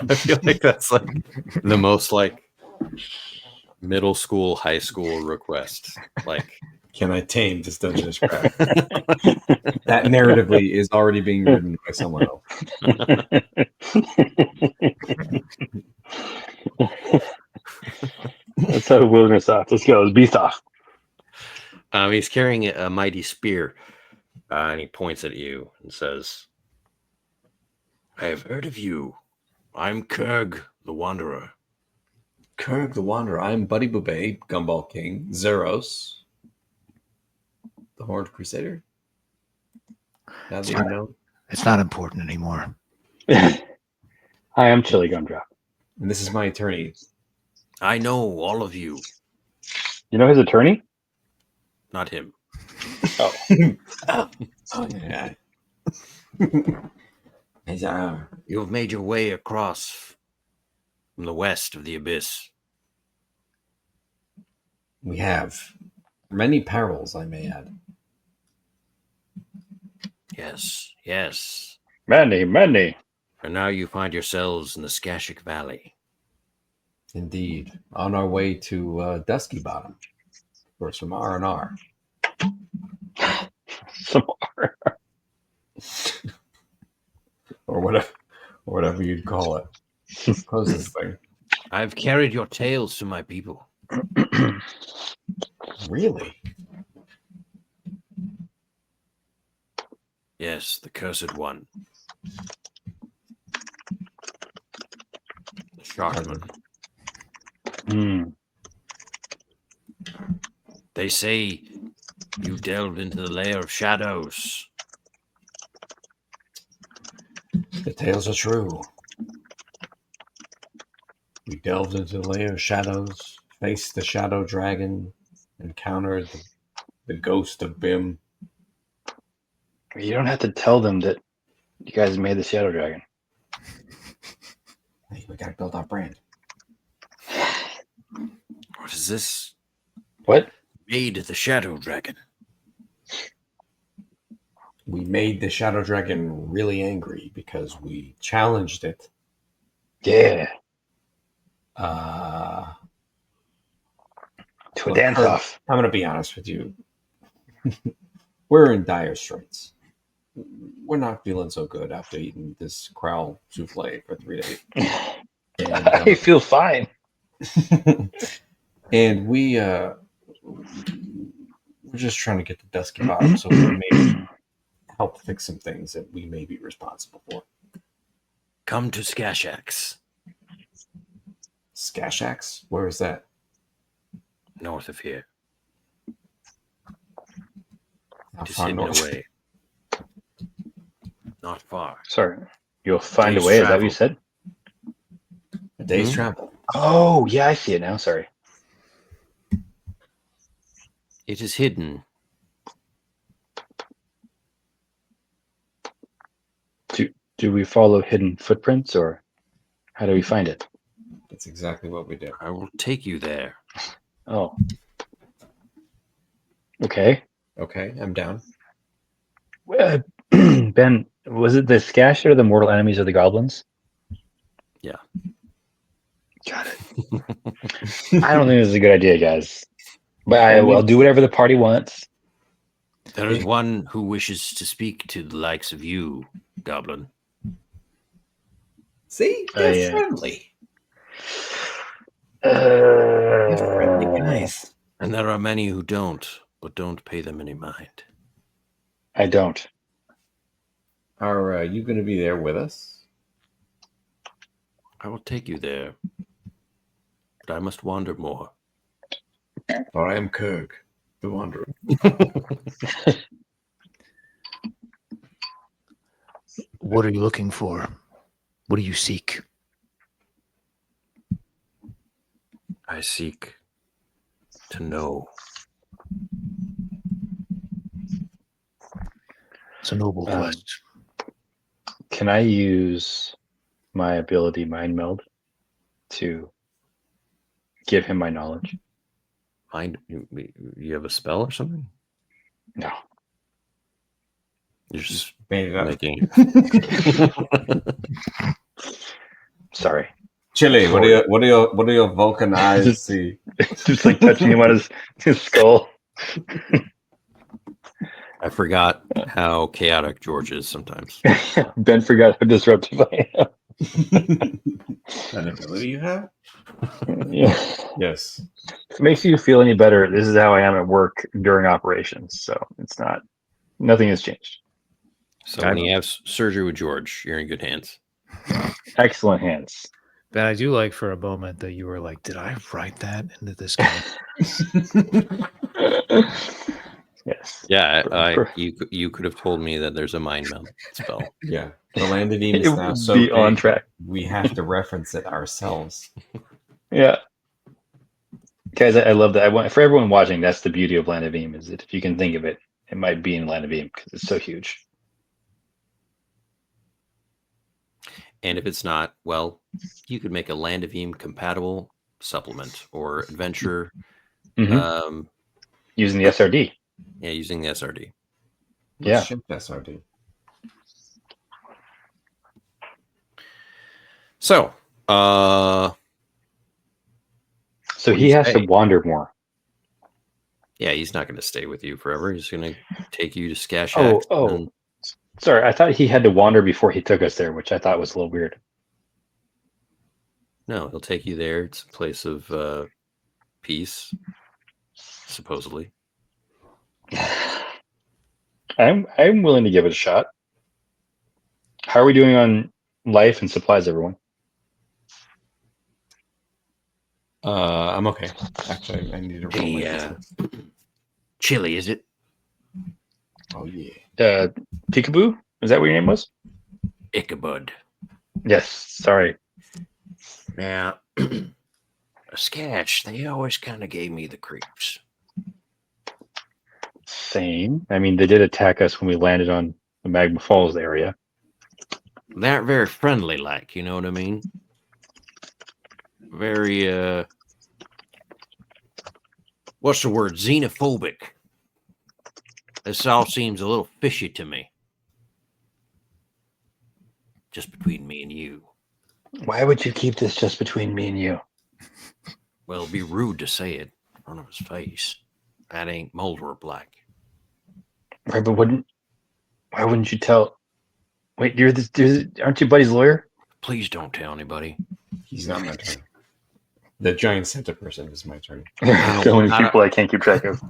I feel like that's the most middle school, high school request. Can I tame this Dungeness crab? That narratively is already being written by someone else. Let's have a wilderness off. Let's go. Let's beast off. He's carrying a mighty spear, and he points at you and says, "I have heard of you. I'm Kurg, the Wanderer." Kurg the Wanderer. I'm Buddy Boubet, Gumball King, Zeros, the Horned Crusader. Now that you know. It's not important anymore. Hi, I'm Chili Gumdrop. And this is my attorney. I know all of you. You know his attorney? Not him. Oh, Oh yeah. It's, You have made your way across from the west of the abyss. we have many perils, I may add. Yes, yes. many. And now you find yourselves in the Skashik Valley. Indeed, on our way to Dusky Bottom for some R&R. Some Or whatever you'd call it. Close this thing. I've carried your tales to my people. Really? Yes, the cursed one. The Sharkman. Mm. They say you delved into the lair of shadows. The tales are true. We delved into the layer of shadows, faced the shadow dragon, encountered the ghost of Bim. You don't have to tell them that you guys made the Shadow Dragon. Hey, we gotta build our brand. What is this? What? Made the Shadow Dragon. We made the shadow dragon really angry because we challenged it. Yeah. Uh, To a look, dance Kurt, off. I'm gonna be honest with you. We're in dire straits. We're not feeling so good after eating this Krell souffle for 3 days. And, I feel fine. and we're just trying to get to Dusky Bottom so we can maybe help fix some things that we may be responsible for. Come to Skashax, Skashax? Where is that? north of here. How Just far hidden north? away. Not far. Sorry. You'll find Day's a way. Is that what you travel. said? A day's Hmm? travel. Oh, yeah, I see it now. Sorry. It is hidden. Do we follow hidden footprints, or how do we find it? That's exactly what we do. I will take you there. Oh. Okay. Okay, I'm down. Ben, was it the Skash or the mortal enemies of the goblins? Yeah. Got it. I don't think this is a good idea, guys. But I'll do whatever the party wants. There is one who wishes to speak to the likes of you, Goblin. See? They're friendly. They're They're friendly guys. And there are many who don't, but don't pay them any mind. I don't. Are you going to be there with us? I will take you there. But I must wander more. For I am Kirk, the Wanderer. What are you looking for? What do you seek? I seek to know. It's a noble quest. Can I use my ability Mind Meld to give him my knowledge? Mind, you have a spell or something? No. You're just Made it up. making. Sorry. Chili, what do your Vulcan eyes see? Just like touching him on his skull. I forgot how chaotic George is sometimes. Ben forgot how disruptive I am. That ability you have? Yeah. Yes. If it makes you feel any better, this is how I am at work during operations. So nothing has changed. So when you have surgery with George, you're in good hands. Excellent hands. But I do like for a moment that you were like, did I write that into this game? Yes. Yeah, you could have told me that there's a mind meld spell. Yeah. The landed theme It is now would so be on big, track. we have to reference it ourselves. Yeah. Guys, I love that. For everyone watching, that's the beauty of Land of Eam, is that if you can think of it, it might be in Land of Beam because it's so huge. And if it's not, well, you could make a Land of Eam compatible supplement or adventure. Mm-hmm. Using the SRD. Yeah, using the SRD. Yeah. Ship SRD. So, So What do he you has to say? wander more. yeah, he's not going to stay with you forever. He's going to take you to Skashak. Oh. Sorry, I thought he had to wander before he took us there, which I thought was a little weird. No, he'll take you there. It's a place of peace, supposedly. I'm willing to give it a shot. How are we doing on life and supplies, everyone? I'm okay. Actually, I need to roll my d6. Chili, is it? Oh yeah. Peekaboo? Is that what your name was? Ichabod. Yes. Sorry. Now, Skash, they always kind of gave me the creeps. Same. I mean, they did attack us when we landed on the Magma Falls area. They aren't very friendly, like, you know what I mean? Very, what's the word? Xenophobic. This all seems a little fishy to me. Just between me and you. Why would you keep this just between me and you? Well, it'd be rude to say it in front of his face. That ain't Moldwarp like. Right, but why wouldn't you tell? Wait, aren't you Buddy's lawyer? Please don't tell anybody. He's not my turn. The giant Santa person is my turn. There's so many people I can't keep track of.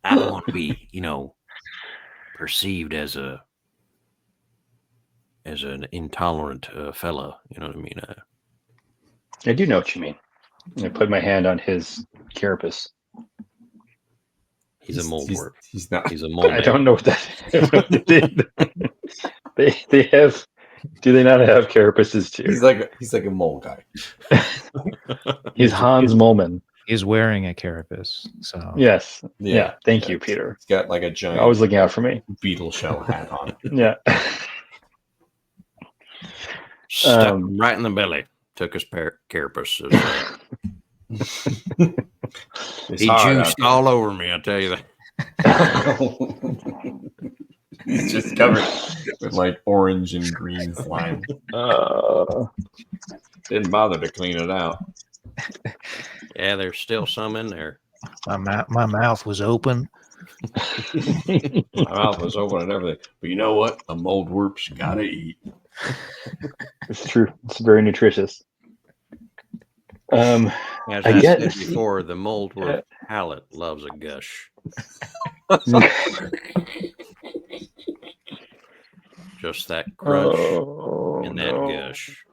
I don't want to be, perceived as an intolerant fella. You know what I mean? I do know what you mean. I put my hand on his carapace. He's a Moldwarp. He's not. He's a mole. I don't know what that. they have. Do they not have carapaces too? He's like a mole guy. He's Hans Molman. He's wearing a carapace. So Yes. Yeah. Thank you, Peter. He's got like a giant. Always looking out for me. Beetle shell hat on. Yeah. Stuck him right in the belly. Took his carapace. He juiced all over me, I tell you that. He's just covered with like orange and green slime. Didn't bother to clean it out. Yeah, there's still some in there. My mouth was open. My mouth was open and everything. But you know what? A Moldwarp's gotta eat. It's true. It's very nutritious. As I said before, the Moldwarp palate loves a gush. Just that crunch and that gush.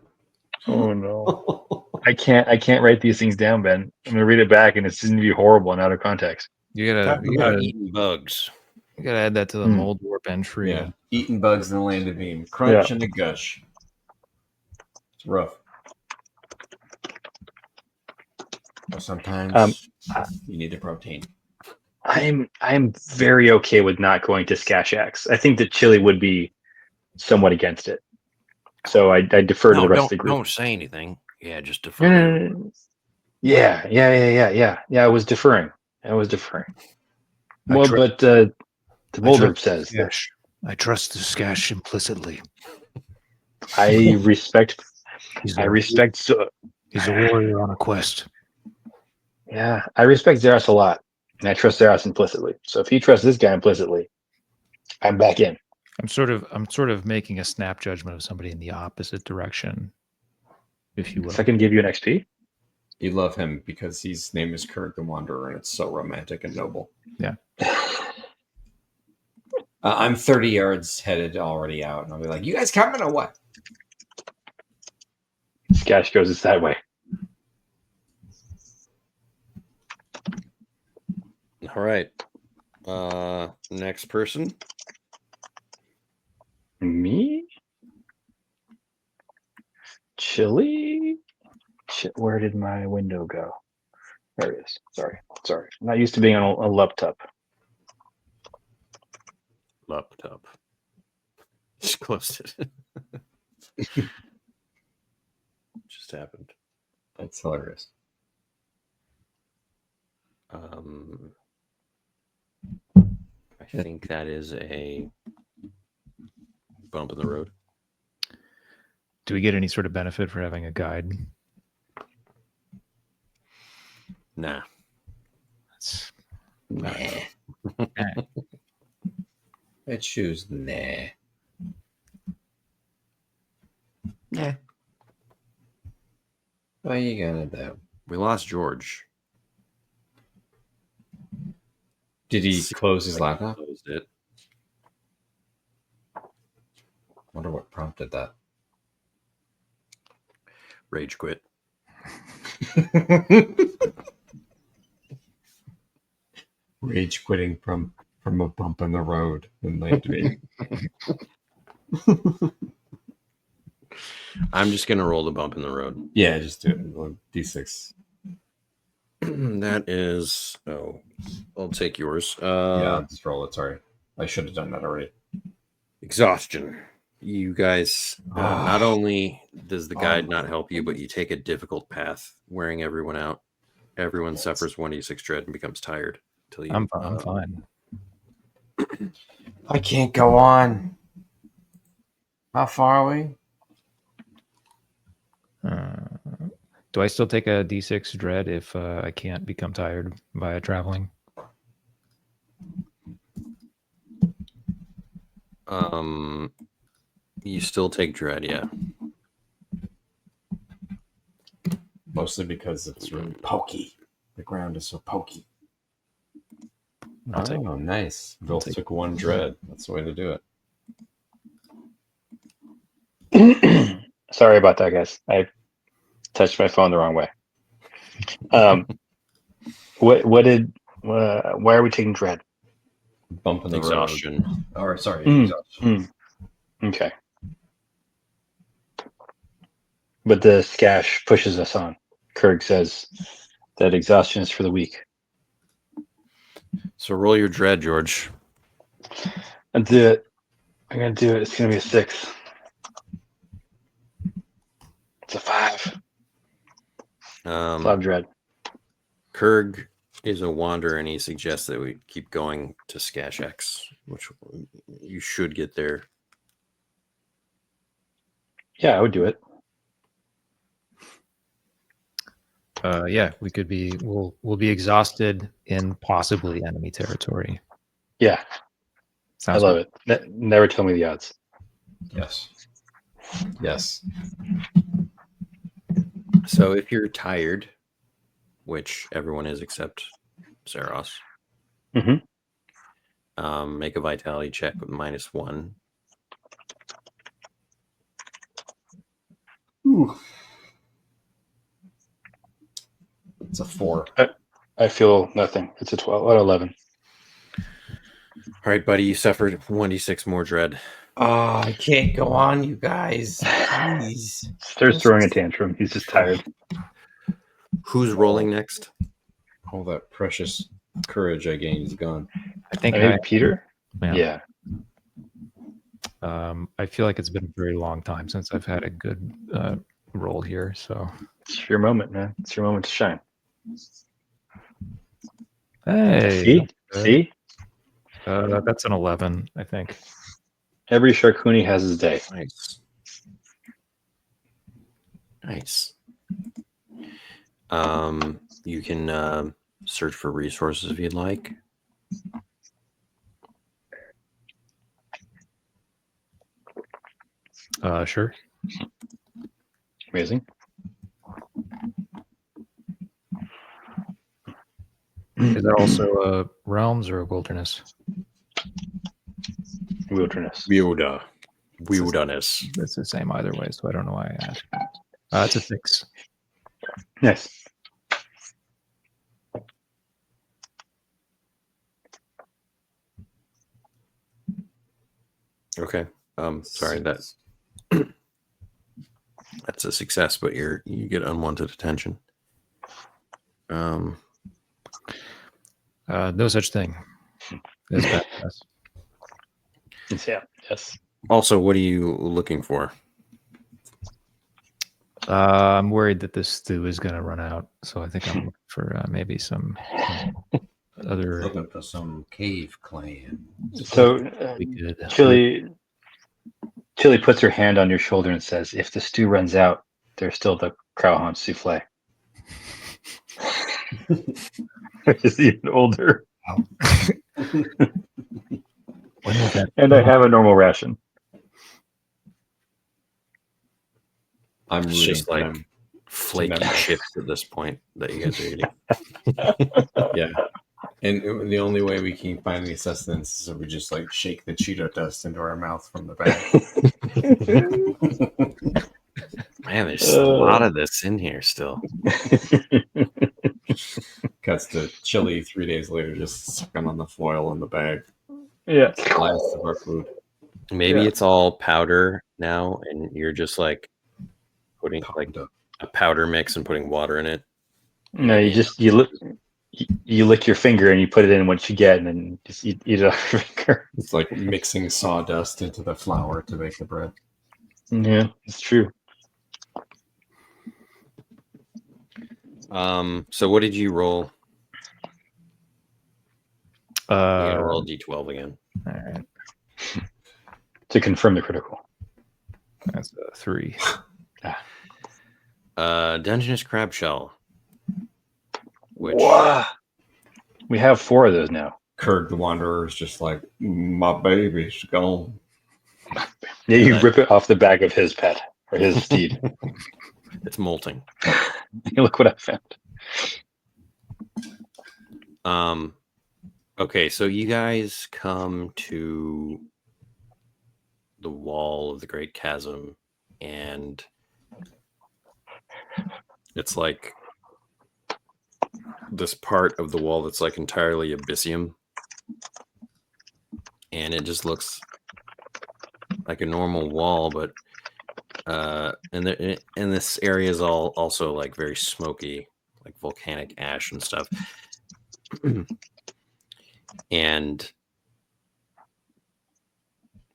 Oh no! I can't write these things down, Ben. I'm gonna read it back, and it's just gonna be horrible and out of context. You gotta eating bugs. You gotta add that to the Moldwarp entry. Yeah, eating bugs in the Land of Beam, crunch and a gush. It's rough. Sometimes you need the protein. I'm very okay with not going to Skashaks. I think that Chili would be somewhat against it. So I defer to the rest of the group. Don't say anything. Yeah, just defer. Yeah. I was deferring. Well, but the Moldwarp says that. I trust the Skash implicitly. I respect. He's a warrior on a quest. Yeah, I respect Zeros a lot, and I trust Zeros implicitly. So if he trusts this guy implicitly, I'm back in. I'm sort of making a snap judgment of somebody in the opposite direction, if you will. So I can give you an XP. You love him because his name is Kurt the Wanderer, and it's so romantic and noble. Yeah. I'm 30 yards headed already out, and I'll be like, "You guys coming or what?" Skash goes, "It's that way." All right. Next person. Me? Chili? Shit, where did my window go? There it is. Sorry. I'm not used to being on a laptop. Laptop. Just closed it. Just happened. That's hilarious. I think that is a bump in the road. Do we get any sort of benefit for having a guide? Nah. That's Nah. I choose nah. Nah. What are you gonna do? We lost George. Did he close his Like, laptop? Closed it. Wonder what prompted that. Rage quit. Rage quitting from a bump in the road in Land. I'm just gonna roll the bump in the road. Yeah, just do it. D6. That is. Oh, I'll take yours. Yeah, just roll it. Sorry, I should have done that already. Exhaustion. You guys. Not only does the guide not help you, but you take a difficult path, wearing everyone out. Everyone suffers 1d6 dread and becomes tired. Till you. I'm fine. I can't go on. How far are we? Do I still take a D6 dread if I can't become tired via traveling? You still take dread, yeah. Mostly because it's really pokey. The ground is so pokey. I'll take Oh, nice. Bill took one dread. That's the way to do it. Sorry about that, guys. I touched my phone the wrong way. Why are we taking dread? Bump in the Exhaustion. road. Or sorry, exhaustion. Okay. But the scash pushes us on. Kurg says that exhaustion is for the weak. So roll your dread, George. I'm gonna do it. It's gonna be a 6. It's a 5. Cloud dread. Kurg is a wanderer, and he suggests that we keep going to Scash X, which you should get there. Yeah, I would do it. Yeah, we could be. We'll be exhausted in possibly enemy territory. Yeah, Sounds I love it. Never tell me the odds. Yes. Yes. So if you're tired, which everyone is except Saros, make a vitality check with -1. Ooh. It's a 4. I feel nothing. It's a 12 out of 11. All right, buddy, you suffered 1d6 more dread. Oh, I can't go on, you guys. Please. Starts throwing a tantrum. He's just tired. Who's rolling next? All that precious courage I gained is gone. I think Maybe Peter? Yeah. I feel like it's been a very long time since I've had a good roll here. So it's your moment, man. It's your moment to shine. Hey, see? That's an 11, I think. Every Sharkuni has his day. Nice. You can search for resources if you'd like. Sure. Amazing. Is that also realms or wilderness? Wilderness. Wilderness. It's the same either way, so I don't know why I asked. It's a 6. Nice. Okay. Sorry, that's a success, but you get unwanted attention. No such thing. That's badass. Yeah. Yes. Also, what are you looking for? I'm worried that this stew is going to run out, so I think I'm looking for maybe some other. Looking for some cave clan. So We could. Chili puts her hand on your shoulder and says, "If the stew runs out, there's still the Krauhan souffle." Which is even older. When was that? And I have a normal ration. I'm It's rooting just for like them. flaky Remember. chips at this point that you guys are eating. Yeah. And the only way we can find any sustenance is if we just like shake the Cheeto dust into our mouth from the bag. Man, there's a lot of this in here still. Cuts to Chili 3 days later, just sucking on the foil in the bag. Yeah. Last of our food. Maybe it's all powder now, and you're just like putting like a powder mix and putting water in it. No, you lick your finger and you put it in what you get, and then just eat it off your finger. It's like mixing sawdust into the flour to make the bread. Yeah, it's true. So what did you roll? You gotta roll D12 again. All right. To confirm the critical. That's a 3. Dungeness crab shell. Which Wow. We have 4 of those now. Kurg the Wanderer is just like, my baby's gone. Yeah, you rip it off the back of his pet or his steed. it's molting. Look what I found. Okay, so you guys come to the wall of the Great Chasm, and it's like this part of the wall that's like entirely abyssium, and it just looks like a normal wall, but and this area is all also like very smoky, like volcanic ash and stuff. And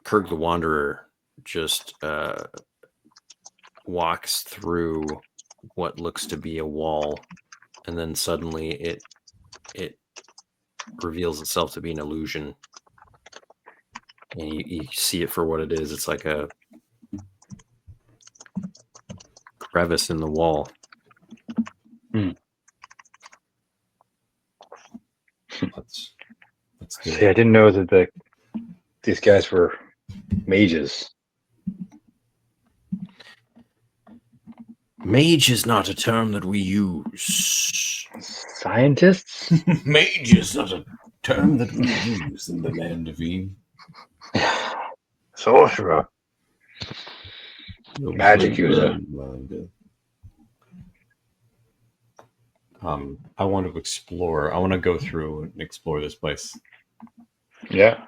Kurg the Wanderer just walks through what looks to be a wall, and then suddenly it reveals itself to be an illusion, and you see it for what it is. It's like a crevice in the wall. Let's See, I didn't know that these guys were mages. Mage is not a term that we use. Scientists? Mage is not a term that we use in the land of Eve. Sorcerer. Magic user. I want to explore. I want to go through and explore this place. Yeah.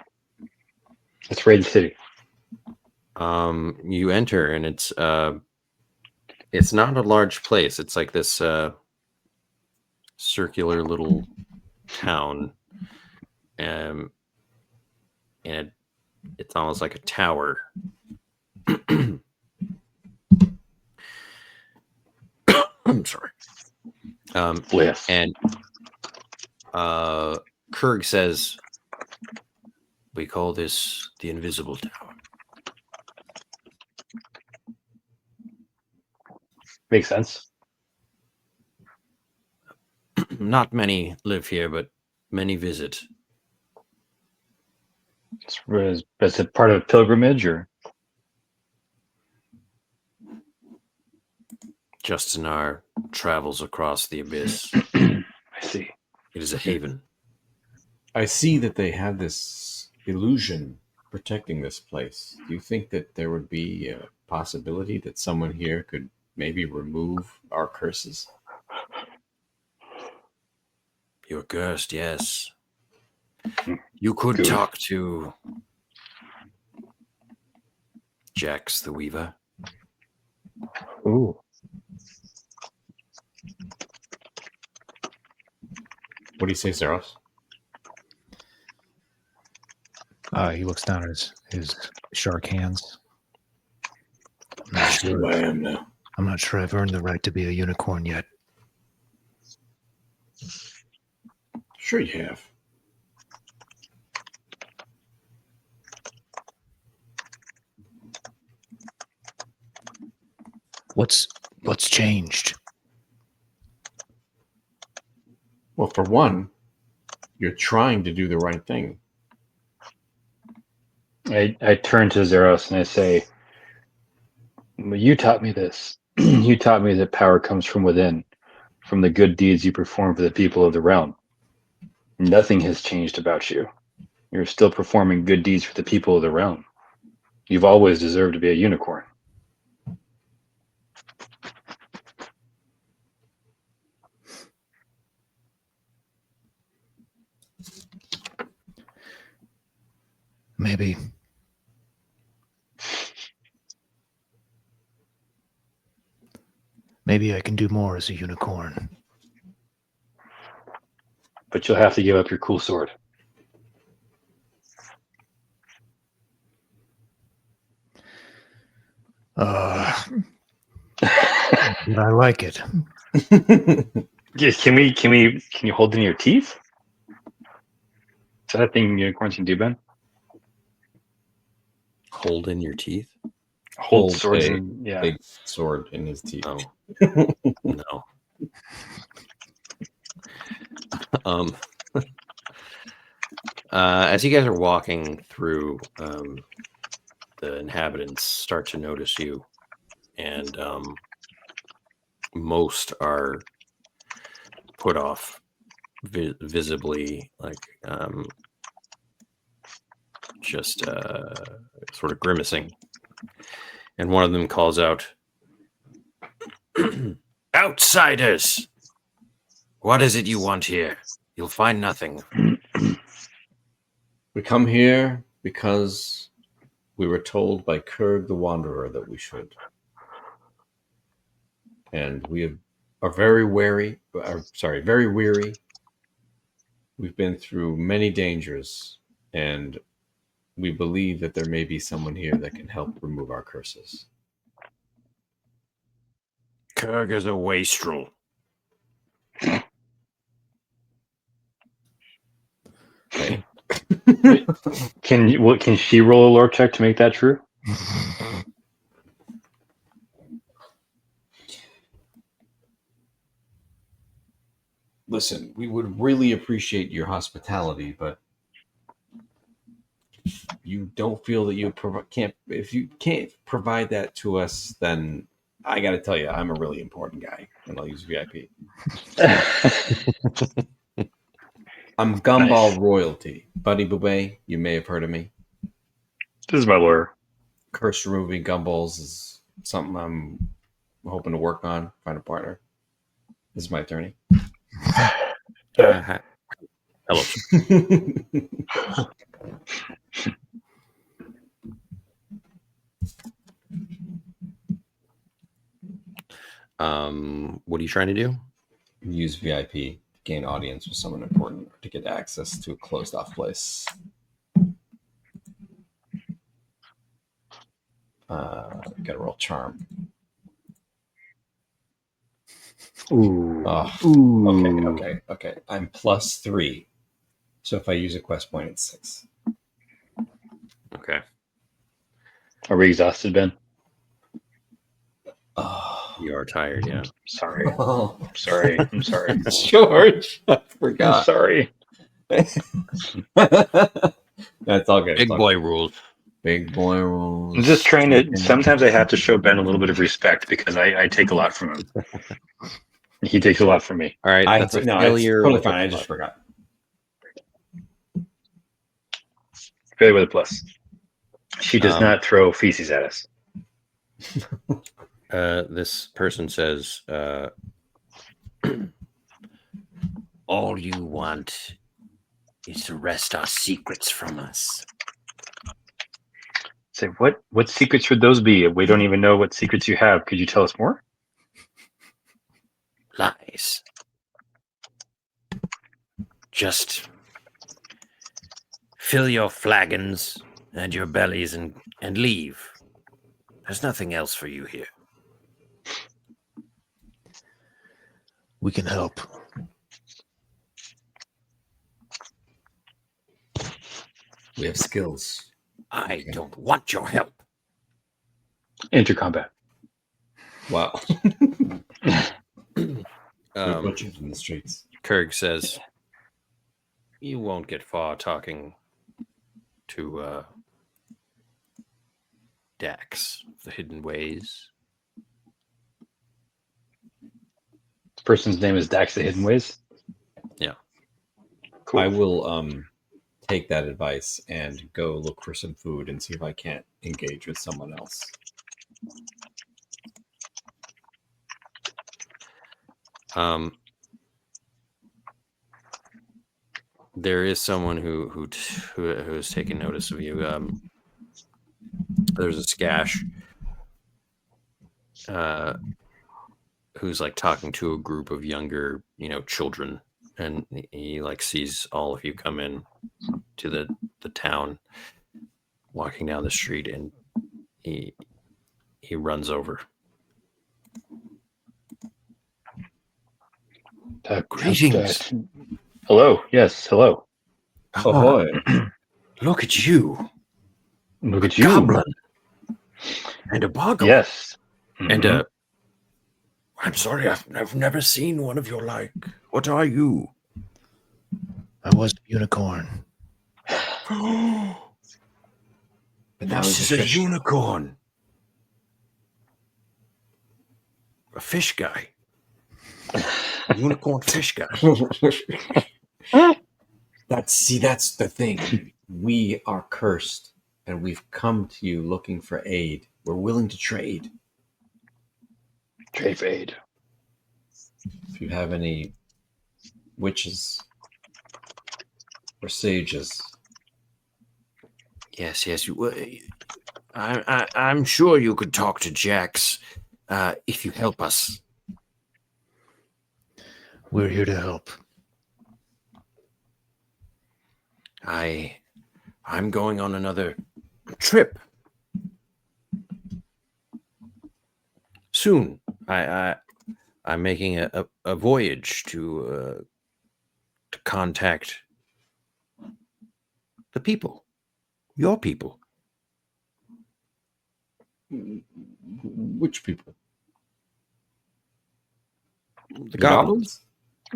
Let's raid the city. You enter, and it's not a large place. It's like this circular little town, and it's almost like a tower. I'm sorry. Yes. And Kurg says, we call this the Invisible Tower. Makes sense. Not many live here, but many visit. Is it part of pilgrimage or? Just in our travels across the abyss. I see. It is a haven. I see that they have this illusion protecting this place. Do you think that there would be a possibility that someone here could maybe remove our curses? You're cursed, yes. You could talk to Jax the Weaver. Ooh. What do you say, Zeros? He looks down at his shark hands. That's who I am now. I'm not sure I've earned the right to be a unicorn yet. Sure you have. What's changed? Well, for one, you're trying to do the right thing. I turn to Zeros and I say, you taught me this. You taught me that power comes from within, from the good deeds you perform for the people of the realm. Nothing has changed about you. You're still performing good deeds for the people of the realm. You've always deserved to be a unicorn. Maybe. Maybe I can do more as a unicorn. But you'll have to give up your cool sword. But I like it. Yes, can you hold in your teeth? Is that a thing unicorns can do, Ben? Hold in your teeth? Hold Hold swords a in, yeah. big sword in his teeth. Oh. No. As you guys are walking through, the inhabitants start to notice you, and most are put off visibly, like just sort of grimacing. And one of them calls out, "Outsiders! What is it you want here? You'll find nothing." We come here because we were told by Kurg the Wanderer that we should. And we are very wary. Very weary. We've been through many dangers, and we believe that there may be someone here that can help remove our curses. Kurg is a wastrel. Okay. Can she roll a lore check to make that true? Listen, we would really appreciate your hospitality, but you don't feel that you can't. If you can't provide that to us, then I got to tell you, I'm a really important guy, and I'll use VIP. I'm Gumball Nice. royalty, Buddy Boobay. You may have heard of me. This is my lawyer. Curse removing gumballs is something I'm hoping to work on. Find a partner. This is my attorney. Hello. What are you trying to do? Use VIP to gain audience with someone important or to get access to a closed off place. Gotta roll charm. Ooh. Oh, Ooh. Okay. I'm +3. So if I use a quest point, it's 6. Okay. Are we exhausted, Ben? Oh, You are tired, yeah. Sorry. oh. I'm sorry. George, I I'm forgot. sorry. That's all good. Big boy rules. Big boy rules. I'm just trying to. Sometimes I have to show Ben a little bit of respect because I take a lot from him. He takes a lot from me. All right, that's a no, failure. it's totally with a fine. I plus. just forgot. Failure with a plus. She does not throw feces at us. This person says, all you want is to wrest our secrets from us. Say, what secrets would those be? We don't even know what secrets you have. Could you tell us more? Lies. Just fill your flagons and your bellies and leave. There's nothing else for you here. We can help. We have skills. I don't want your help. Enter combat. Wow. We're butchered in the streets. Kurg says, you won't get far talking to Dax, the Hidden Ways. This person's name is Dax the Hidden Ways. Yeah. Cool. I will take that advice and go look for some food and see if I can't engage with someone else. There is someone who has taken notice of you. There's a Skash who's like talking to a group of younger, children, and he like sees all of you come in to the town, walking down the street, and he runs over. Greetings. Hello. Yes. Hello. Ahoy. Look at you. Look at you. Goblin. And a boggle. Yes. And I'm sorry, I've never seen one of your like. What are you? I was a unicorn. But that This was is a unicorn. A fish guy. A unicorn fish guy. That's the thing. We are cursed, and we've come to you looking for aid. We're willing to trade. Trade for aid. If you have any witches or sages. Yes. I'm sure you could talk to Jax if you help us. We're here to help. I'm going on another trip soon. I'm making a voyage to contact the people, your people. Which people? The goblins.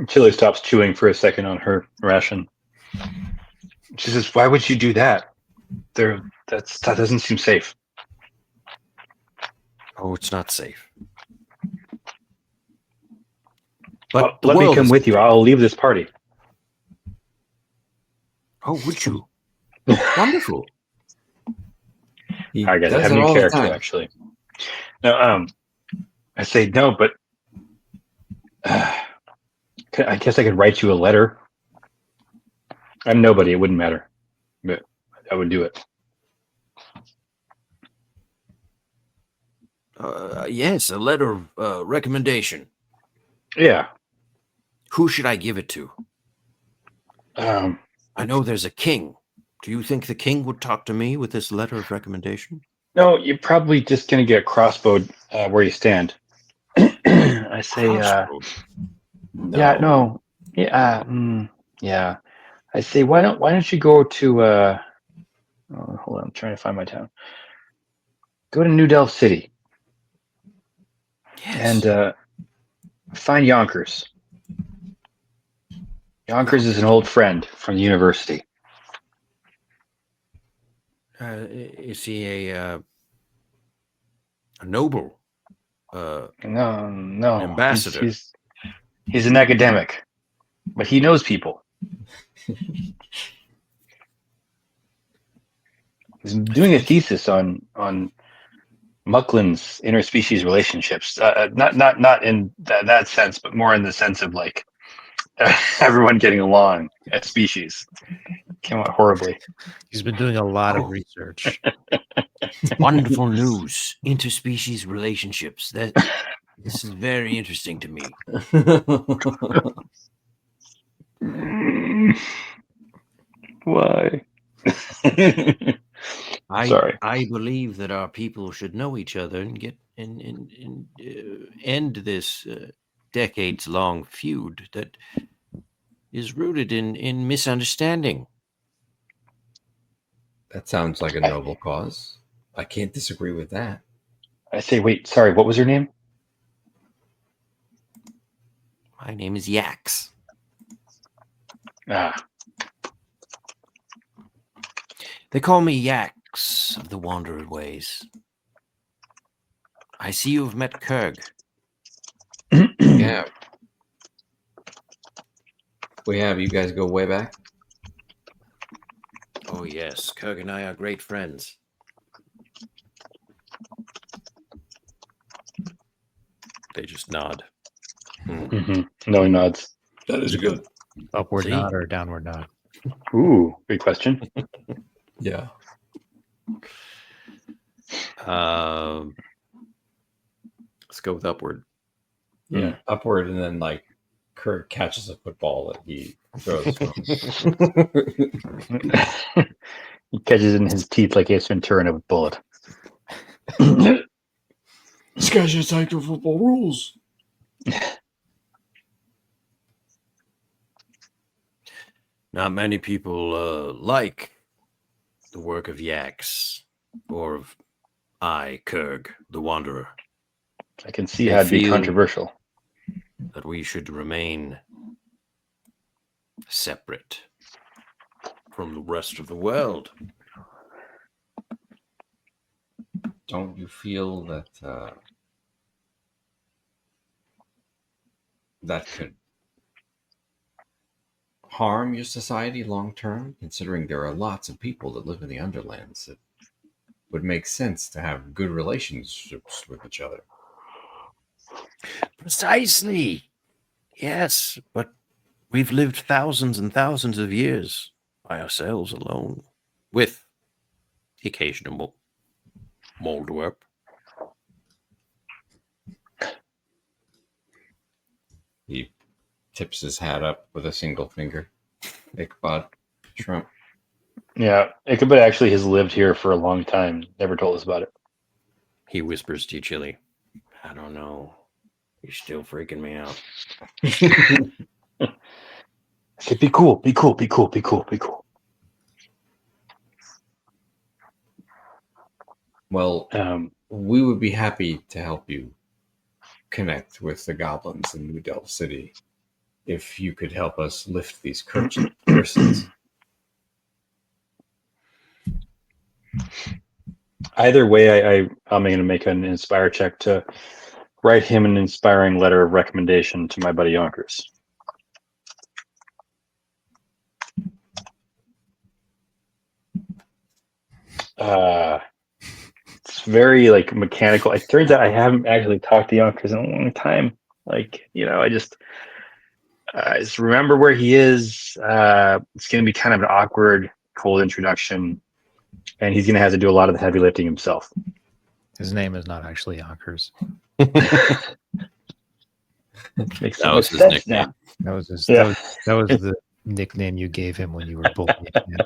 Chili stops chewing for a second on her ration. She says, "Why would you do that? That doesn't seem safe." Oh, it's not safe. But Well, let me come with you. I'll leave this party. Oh, would you? Wonderful. I guess I have a new character actually. No, I say no, but I guess I could write you a letter. I'm nobody. It wouldn't matter, but I would do it. Yes, a letter of recommendation. Yeah. Who should I give it to? I know there's a king. Do you think the king would talk to me with this letter of recommendation? No, you're probably just gonna get crossbowed where you stand. I say, No. yeah, no, yeah. I say, why don't you go to? Hold on, I'm trying to find my town. Go to New Delft City. Yes. And find Yonkers. Yonkers is an old friend from the university. Is he a noble? No, An ambassador? He's an academic, but he knows people. He's doing a thesis on Mucklin's interspecies relationships. Not in that sense, but more in the sense of like everyone getting along as species. Came out horribly. He's been doing a lot of research. Wonderful news. Interspecies relationships. This is very interesting to me. Why? Sorry. I believe that our people should know each other and get end this decades-long feud that is rooted in misunderstanding. That sounds like a noble cause. I can't disagree with that. I say, wait, sorry, what was her name? My name is Yax. Ah, They call me Yax of the Wanderer Ways. I see you have met Kurg. Yeah. We have. You guys go way back? Oh yes, Kurg and I are great friends. They just nod. No nods. That is good. Upward See? nod or downward nod? Ooh, good question. Yeah. Let's go with upward. Yeah. Upward, and then like Kurt catches a football that he throws from. He catches it in his teeth like Ace Ventura in a bullet. This guy just like the football rules. Not many people like the work of Yax or of I, Kurg, the Wanderer, I can see They how it'd be feel- controversial. that we should remain separate from the rest of the world. Don't you feel that that could harm your society long term, considering there are lots of people that live in the Underlands? It would make sense to have good relationships with each other. Precisely. Yes, but we've lived thousands and thousands of years by ourselves alone, with the occasional moldwarp. He tips his hat up with a single finger. Ichabod Shrimp. Yeah, Ichabod actually has lived here for a long time. Never told us about it. He whispers to Chili, I don't know. You're still freaking me out. I said, be cool, be cool, be cool, be cool, be cool. Well, we would be happy to help you connect with the goblins in New Delve City if you could help us lift these curses. Either way, I'm going to make an inspire check to write him an inspiring letter of recommendation to my buddy Yonkers. It's very like mechanical. It turns out I haven't actually talked to Yonkers in a long time. Like, I just remember where he is. It's going to be kind of an awkward, cold introduction, and he's going to have to do a lot of the heavy lifting himself. His name is not actually Yonkers. Makes That was his sense nickname. now. That was his, Yeah. that was the nickname you gave him when you were bullying him.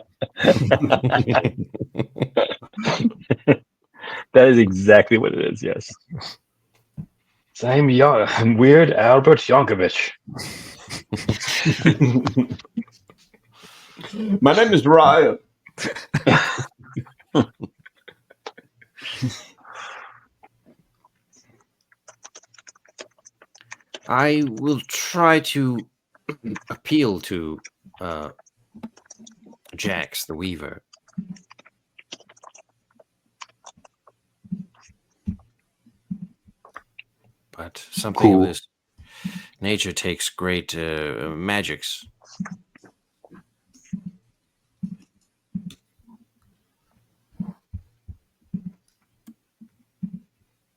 That is exactly what it is. Yes. So I'm Weird Albert Yankovic. My name is Ryan. I will try to appeal to Jax the Weaver. But something Cool. of this nature takes great magics.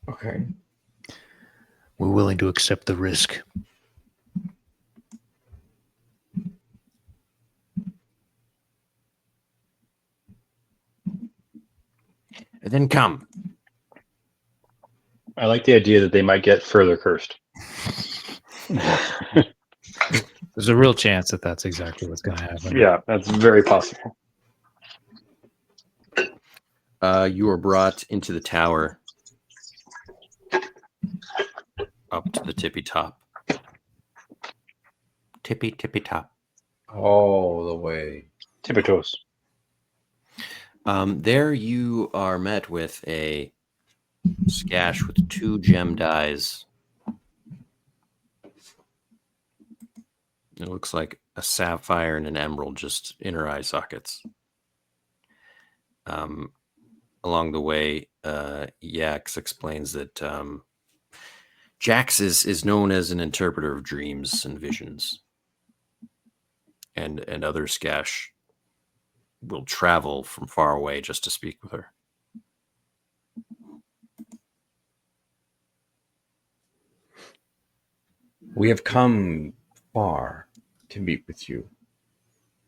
Okay. We're willing to accept the risk. And then come. I like the idea that they might get further cursed. There's a real chance that that's exactly what's going to happen. Yeah, that's very possible. You are brought into the tower, up to the tippy top. Tippy top. All the way. Tipitos. There you are met with a scash with 2 gem dies. It looks like a sapphire and an emerald just in her eye sockets. Along the way, Yax explains that Jax is known as an interpreter of dreams and visions. And other scash will travel from far away just to speak with her. We have come far to meet with you.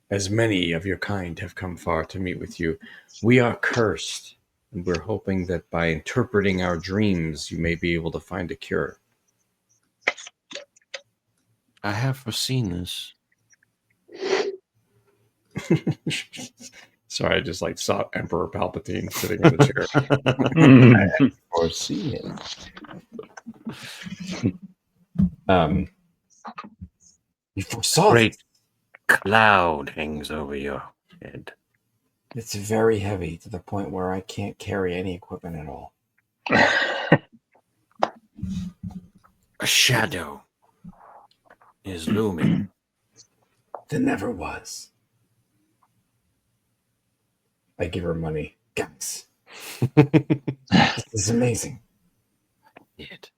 As many of your kind have come far to meet with you. We are cursed, and we're hoping that by interpreting our dreams, you may be able to find a cure. I have foreseen this. Sorry, I just saw Emperor Palpatine sitting in the chair. Foreseen it. You foresaw Great it. cloud hangs over your head. It's very heavy to the point where I can't carry any equipment at all. A shadow is looming. There never was. I give her money. Guys, this is amazing. It.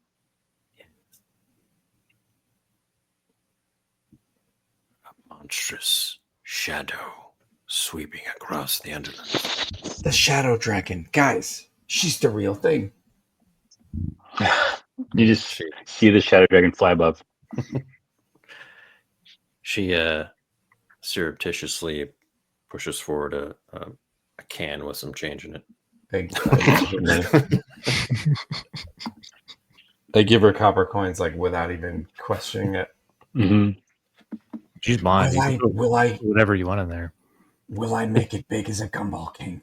A monstrous shadow sweeping across the Underlands. The Shadow Dragon. Guys, she's the real thing. You just see the shadow dragon fly above. She surreptitiously pushes forward a can with some change in it. They give her copper coins without even questioning it. Mm-hmm. She's mine. Will I Whatever you want in there. Will I make it big as a gumball king?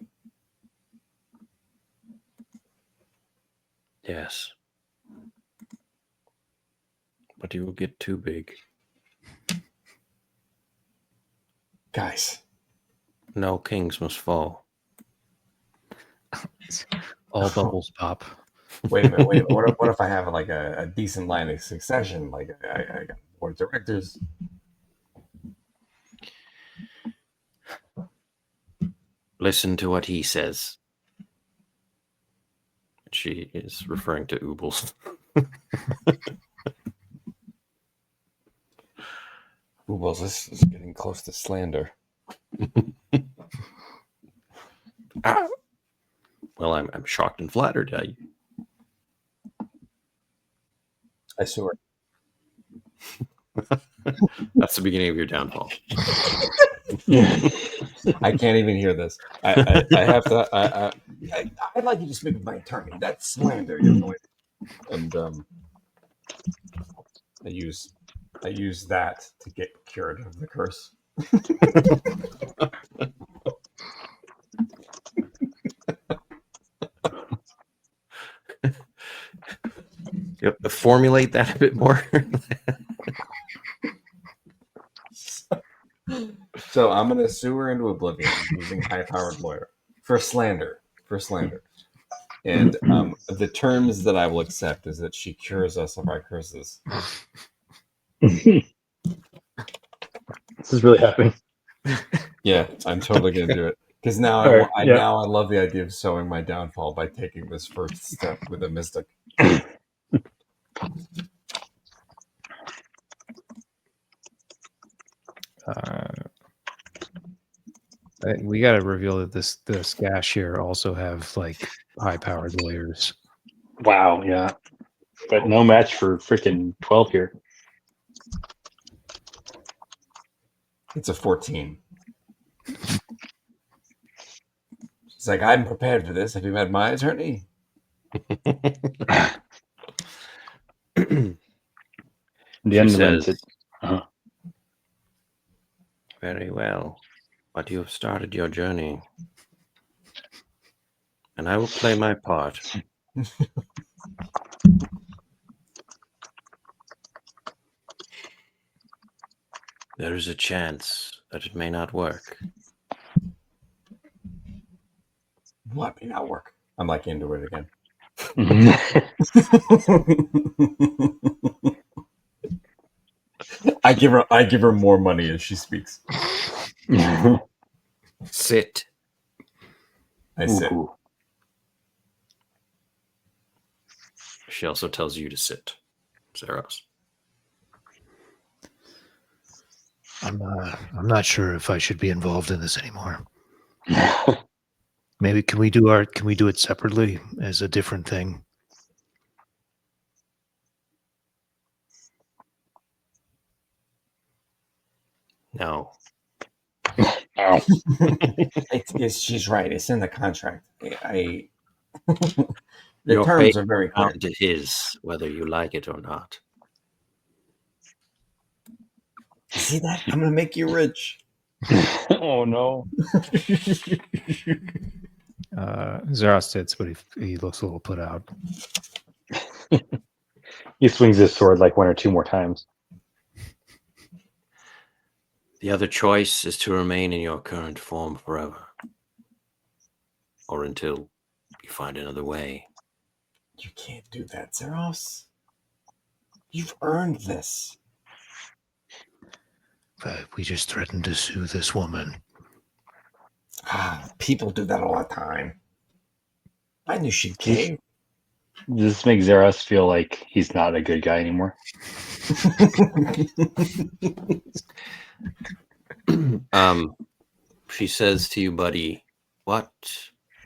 Yes. But you will get too big. Guys. No kings must fall. All bubbles pop. Wait a minute. What if I have a decent line of succession? I got board of directors. Listen to what he says. She is referring to Oobles. Oobles, this is getting close to slander. Well, I'm shocked and flattered. I swear. That's the beginning of your downfall. I can't even hear this. I have to. I'd like you to speak with my attorney. That's slander, you're going. And I use that to get cured of the curse. Formulate that a bit more. So I'm going to sue her into oblivion using high-powered lawyer for slander. And the terms that I will accept is that she cures us of our curses. This is really happening. Yeah, I'm totally going to do it. Because now now I love the idea of sowing my downfall by taking this first step with a mystic. We got to reveal that the Scash here also have high-powered lawyers. Wow, yeah. But no match for freaking 12 here. It's a 14. She's like, I'm prepared for this. Have you met my attorney? The Underlands. Very well. But you have started your journey. and I will play my part. There is a chance that it may not work. What may not work? I'm like into it again. I give her more money as she speaks. Sit. I sit. Ooh. She also tells you to sit, Zeros. I'm not sure if I should be involved in this anymore. Maybe can we do it separately as a different thing? No. Ow. She's right. It's in the contract. The Your terms fate are very clear. down to his, whether you like it or not. See that? I'm gonna make you rich. Oh no. Zeros sits, but he looks a little put out. He swings his sword like one or two more times. The other choice is to remain in your current form forever. Or until you find another way. You can't do that, Zeros. You've earned this. We just threatened to sue this woman. People do that all the time. I knew she'd cave. Does this make Zeros feel like he's not a good guy anymore? She says to you, buddy, what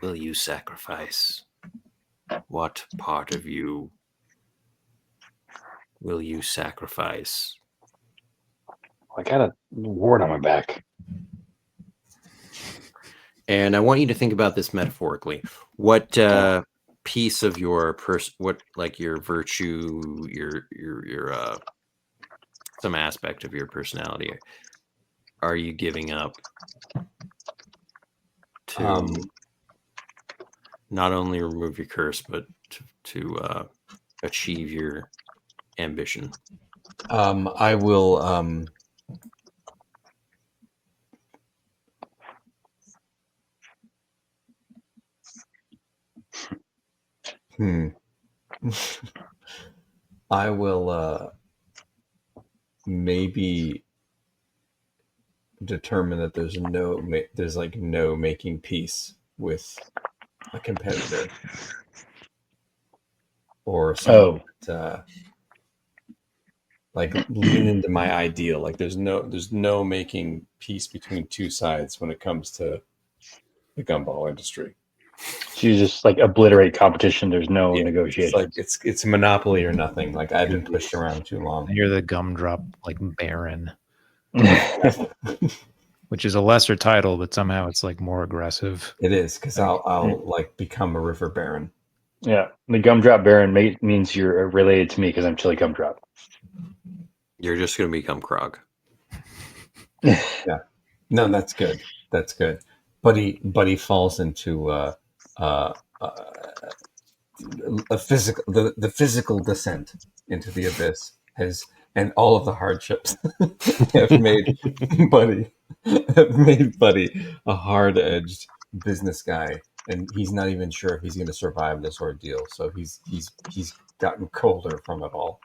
will you sacrifice? What part of you will you sacrifice? I got a wart on my back. And I want you to think about this metaphorically. What piece of your what like your virtue, your some aspect of your personality are you giving up to not only remove your curse, but to achieve your ambition? I will. I will maybe determine that there's no making peace with a competitor or someone that, like lean into my ideal. Like there's no making peace between two sides when it comes to the gumball industry. So you just like obliterate competition. There's no negotiation. It's a monopoly or nothing. Like I've been pushed around too long. And you're the gumdrop like baron, which is a lesser title, but somehow it's like more aggressive. It is because I'll like become a river baron. Yeah, the Gumdrop Baron means you're related to me because I'm Chili Gumdrop. You're just going to become Krog. Yeah, no, that's good. That's good. But he falls into the physical descent into the abyss and all of the hardships have made Buddy a hard-edged business guy, and he's not even sure if he's going to survive this ordeal. So he's gotten colder from it all,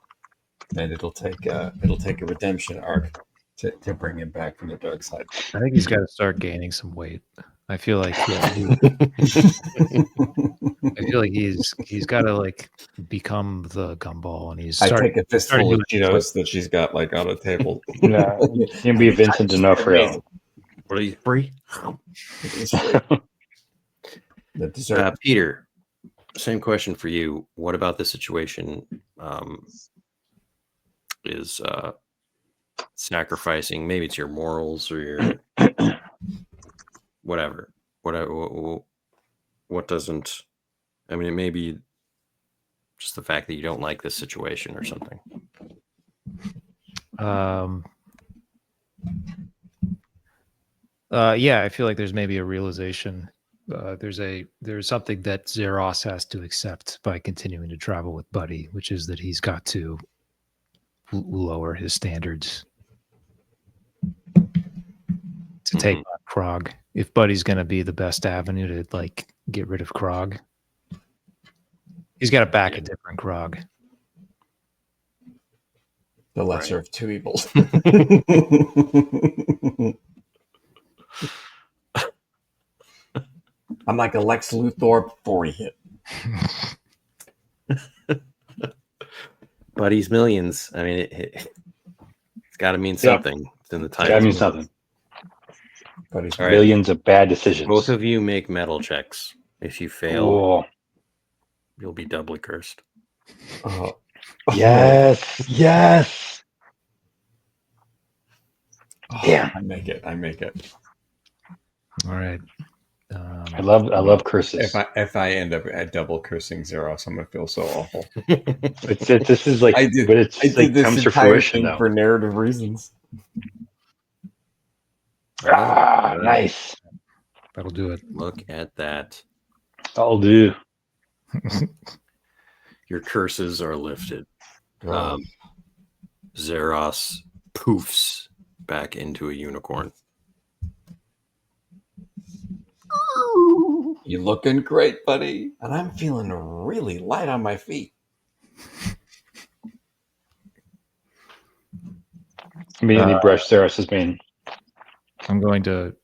and it'll take a redemption arc to bring him back from the dark side. I think he's got to start gaining some weight. I feel like he's got to like become the gumball, and he's. I take a fistful of Cheetos that she's got like on a table. Yeah, it's gonna be Vincent D'Onofrio. What are you, free? The dessert. Peter, same question for you. What about this situation is sacrificing? Maybe it's your morals or your whatever. What doesn't? I mean, it may be just the fact that you don't like this situation or something. Yeah, I feel like there's maybe a realization there's something that Zeros has to accept by continuing to travel with Buddy, which is that he's got to lower his standards to take on Krog. If Buddy's going to be the best avenue to like get rid of Krog, he's got to back a different Krog. The lesser of two evils. I'm like a Lex Luthor before he hit. Buddy's Millions. I mean, it's got to mean something. It's in the title. Got to mean something. Buddy's All right. Millions of bad decisions. Both of you make metal checks. If you fail, Cool. you'll be doubly cursed. Oh. Yes. Yes. Damn. I make it. All right. I love curses. If I end up at double cursing Zeros, I'm gonna feel so awful. This is like, I did this comes to entire fruition thing though. for narrative reasons. Nice. That'll do it. Look at that. I'll do. Your curses are lifted. Zeros poofs back into a unicorn. You're looking great, buddy, and I'm feeling really light on my feet. Immediately brush Zeros' mane. I'm going to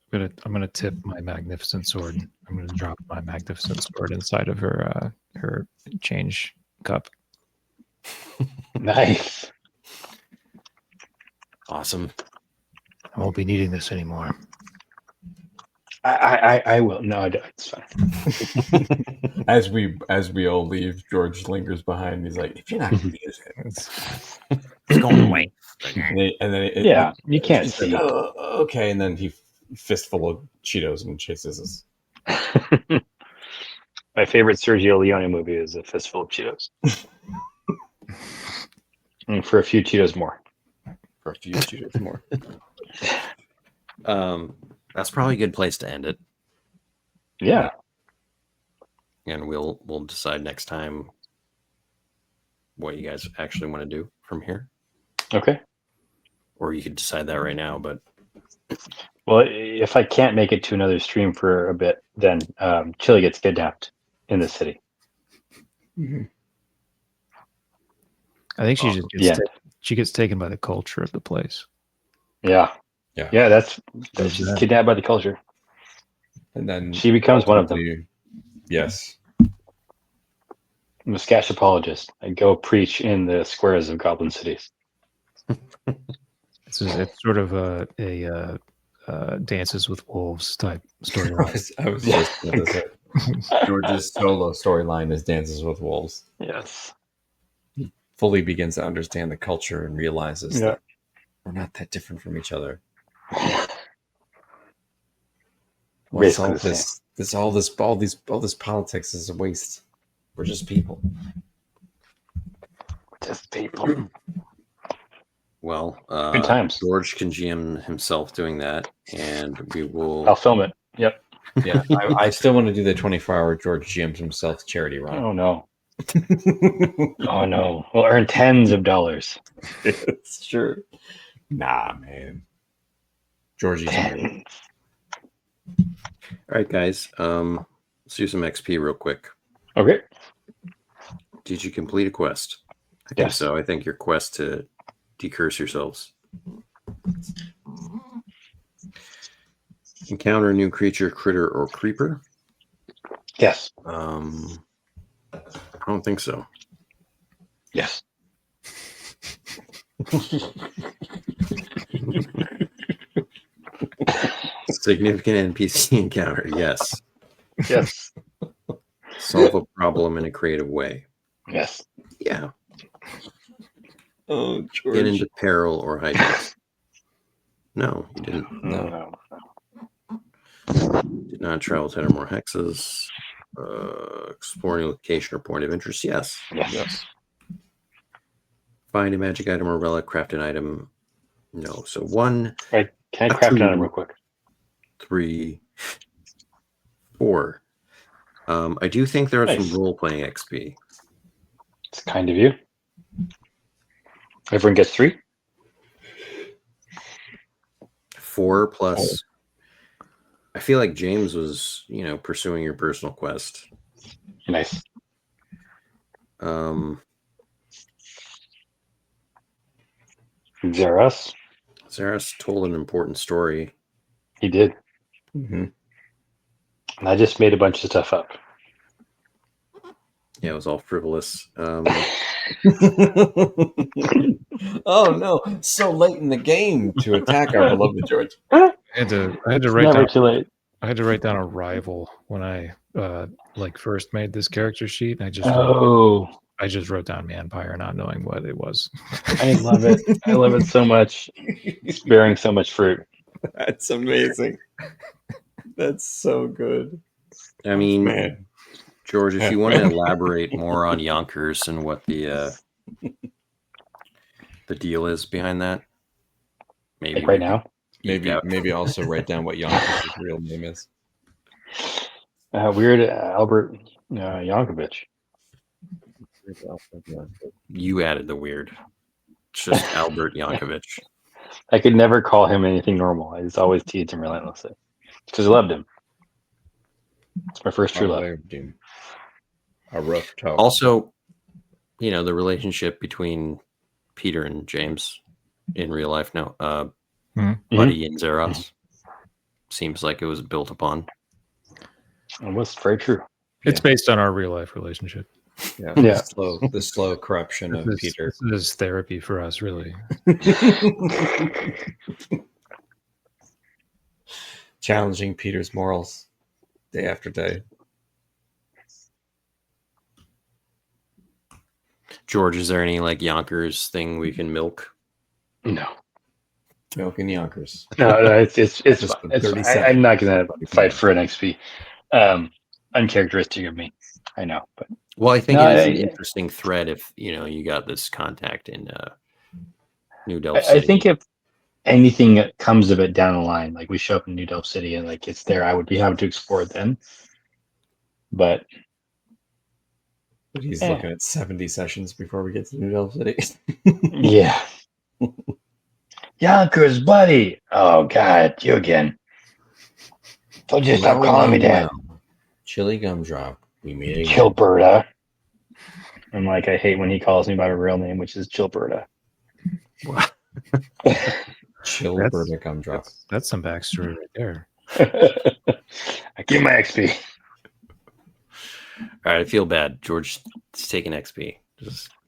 tip my magnificent sword. I'm going to drop my magnificent sword inside of her change cup. Nice. Awesome. I won't be needing this anymore. I will. No, I don't. It's fine. As we all leave, George lingers behind. He's like, "If you're not going to use it, It's going away. and then You can't he's see. like, "Oh, okay," and then he fistful of Cheetos and chases us. My favorite Sergio Leone movie is A Fistful of Cheetos. And for a few Cheetos more. For a few Cheetos more. That's probably a good place to end it. Yeah. And we'll decide next time what you guys actually want to do from here. Okay. Or you could decide that right now, but Well, if I can't make it to another stream for a bit, then Chili gets kidnapped in the city. I think she just gets she gets taken by the culture of the place. Yeah. That's That's she's that. kidnapped by the culture. And then She becomes one of them. Yes. I'm a Skash apologist. I go preach in the squares of Goblin cities. It's sort of a Dances with Wolves type storyline. I was just going to say. George's solo storyline is Dances with Wolves. Yes. Fully begins to understand the culture and realizes that we're not that different from each other. What's all this? All this politics is a waste. We're just people. Just people. well, Good times. George can GM himself doing that, and we will. I'll film it. Yep. Yeah, I still want to do the 24-hour George GMs himself charity run. Oh no. Oh no. We'll earn tens of dollars. It's true. Nah, man. Georgie's Tens. All right, guys. Let's do some XP real quick. Okay. Did you complete a quest? I think Yes. so. I think your quest to decurse yourselves. Encounter a new creature, critter, or creeper. Yes. I don't think so. Yes. Significant NPC encounter. Yes. Yes. Solve a problem in a creative way. Yes. Yeah. Oh, George. Get into peril or hijinks. No, you didn't. No. Did not travel 10 or more hexes. Explore any location or point of interest. Yes. Yes. Find a magic item or relic. Craft an item. No. So 1, Right. Can I craft it on it real quick? 3, 4. I do think there are Nice. some role-playing XP. It's kind of you. Everyone gets 3. 4 plus. I feel like James was, pursuing your personal quest. Nice. Zeros. Zeros told an important story. He did. Mm-hmm. And I just made a bunch of stuff up. Yeah, it was all frivolous. Oh no! So late in the game to attack our beloved George. I had to write Never down. too late. I had to write down a rival when I first made this character sheet. I just wrote down Manpire, not knowing what it was. I love it. I love it so much. It's bearing so much fruit. That's amazing. That's so good. I mean, Man. George, if you want to elaborate more on Yonkers and what the deal is behind that, maybe Like right now. Maybe also write down what Yonkers' real name is. Weird Albert Yankovic. You added the weird. It's just Albert Yankovic. I could never call him anything normal. I just always teased him relentlessly because I loved him. It's my first true love. A rough talk. Also, the relationship between Peter and James in real life now, Buddy and Zeros, seems like it was built upon. It was very true. It's based on our real life relationship. Yeah. Yeah. The slow corruption of Peter. This is therapy for us, really. Challenging Peter's morals day after day. George, is there any Yonkers thing we can milk? No. Milking Yonkers. No, it's Just fine. the It's 30 fine. I'm not gonna fight for an XP. Uncharacteristic of me. I know, but Well, I think it is an interesting thread if you got this contact in New Delft City. I think if anything that comes of it down the line, like we show up in New Delft City and it's there, I would be happy to explore it then. But He's looking at 70 sessions before we get to New Delft City. yeah. Yonkers, buddy. Oh God, you again. Told you to stop calling me Dad. Chili Gumdrop. We meet again. Chilberta. I'm I hate when he calls me by my real name, which is Chilberta. Chilberta Gumdrop. That's some backstory right there. I give my XP. All right, I feel bad. George, it's taking XP.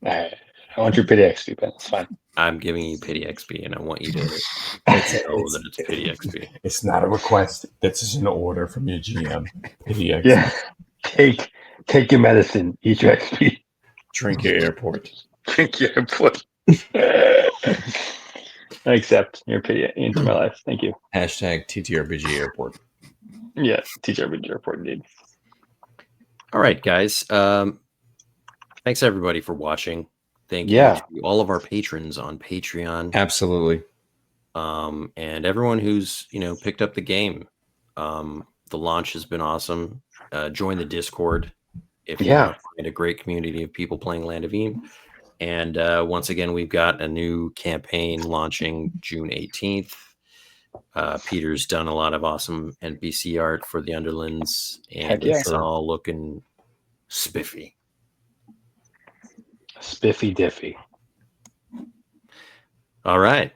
I want your pity XP, Ben. It's fine. I'm giving you pity XP, and I want you to know that it's pity XP. It's not a request. This is an order from your GM. Pity XP. Yeah. Take your medicine. Eat your XP. Drink your airport. Drink your airport. I accept your pity into my life. Thank you. Hashtag TTRPG airport. Yeah, TTRPG airport indeed. All right, guys. Thanks everybody for watching. Thank you to all of our patrons on Patreon. Absolutely. And everyone who's picked up the game. The launch has been awesome. Join the Discord if you want to find a great community of people playing Land of Eam. And once again, we've got a new campaign launching June 18th. Peter's done a lot of awesome NPC art for the Underlands, and it's all looking spiffy. Spiffy diffy. All right.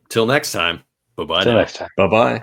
Till next time. Bye-bye. Till next time. Bye-bye.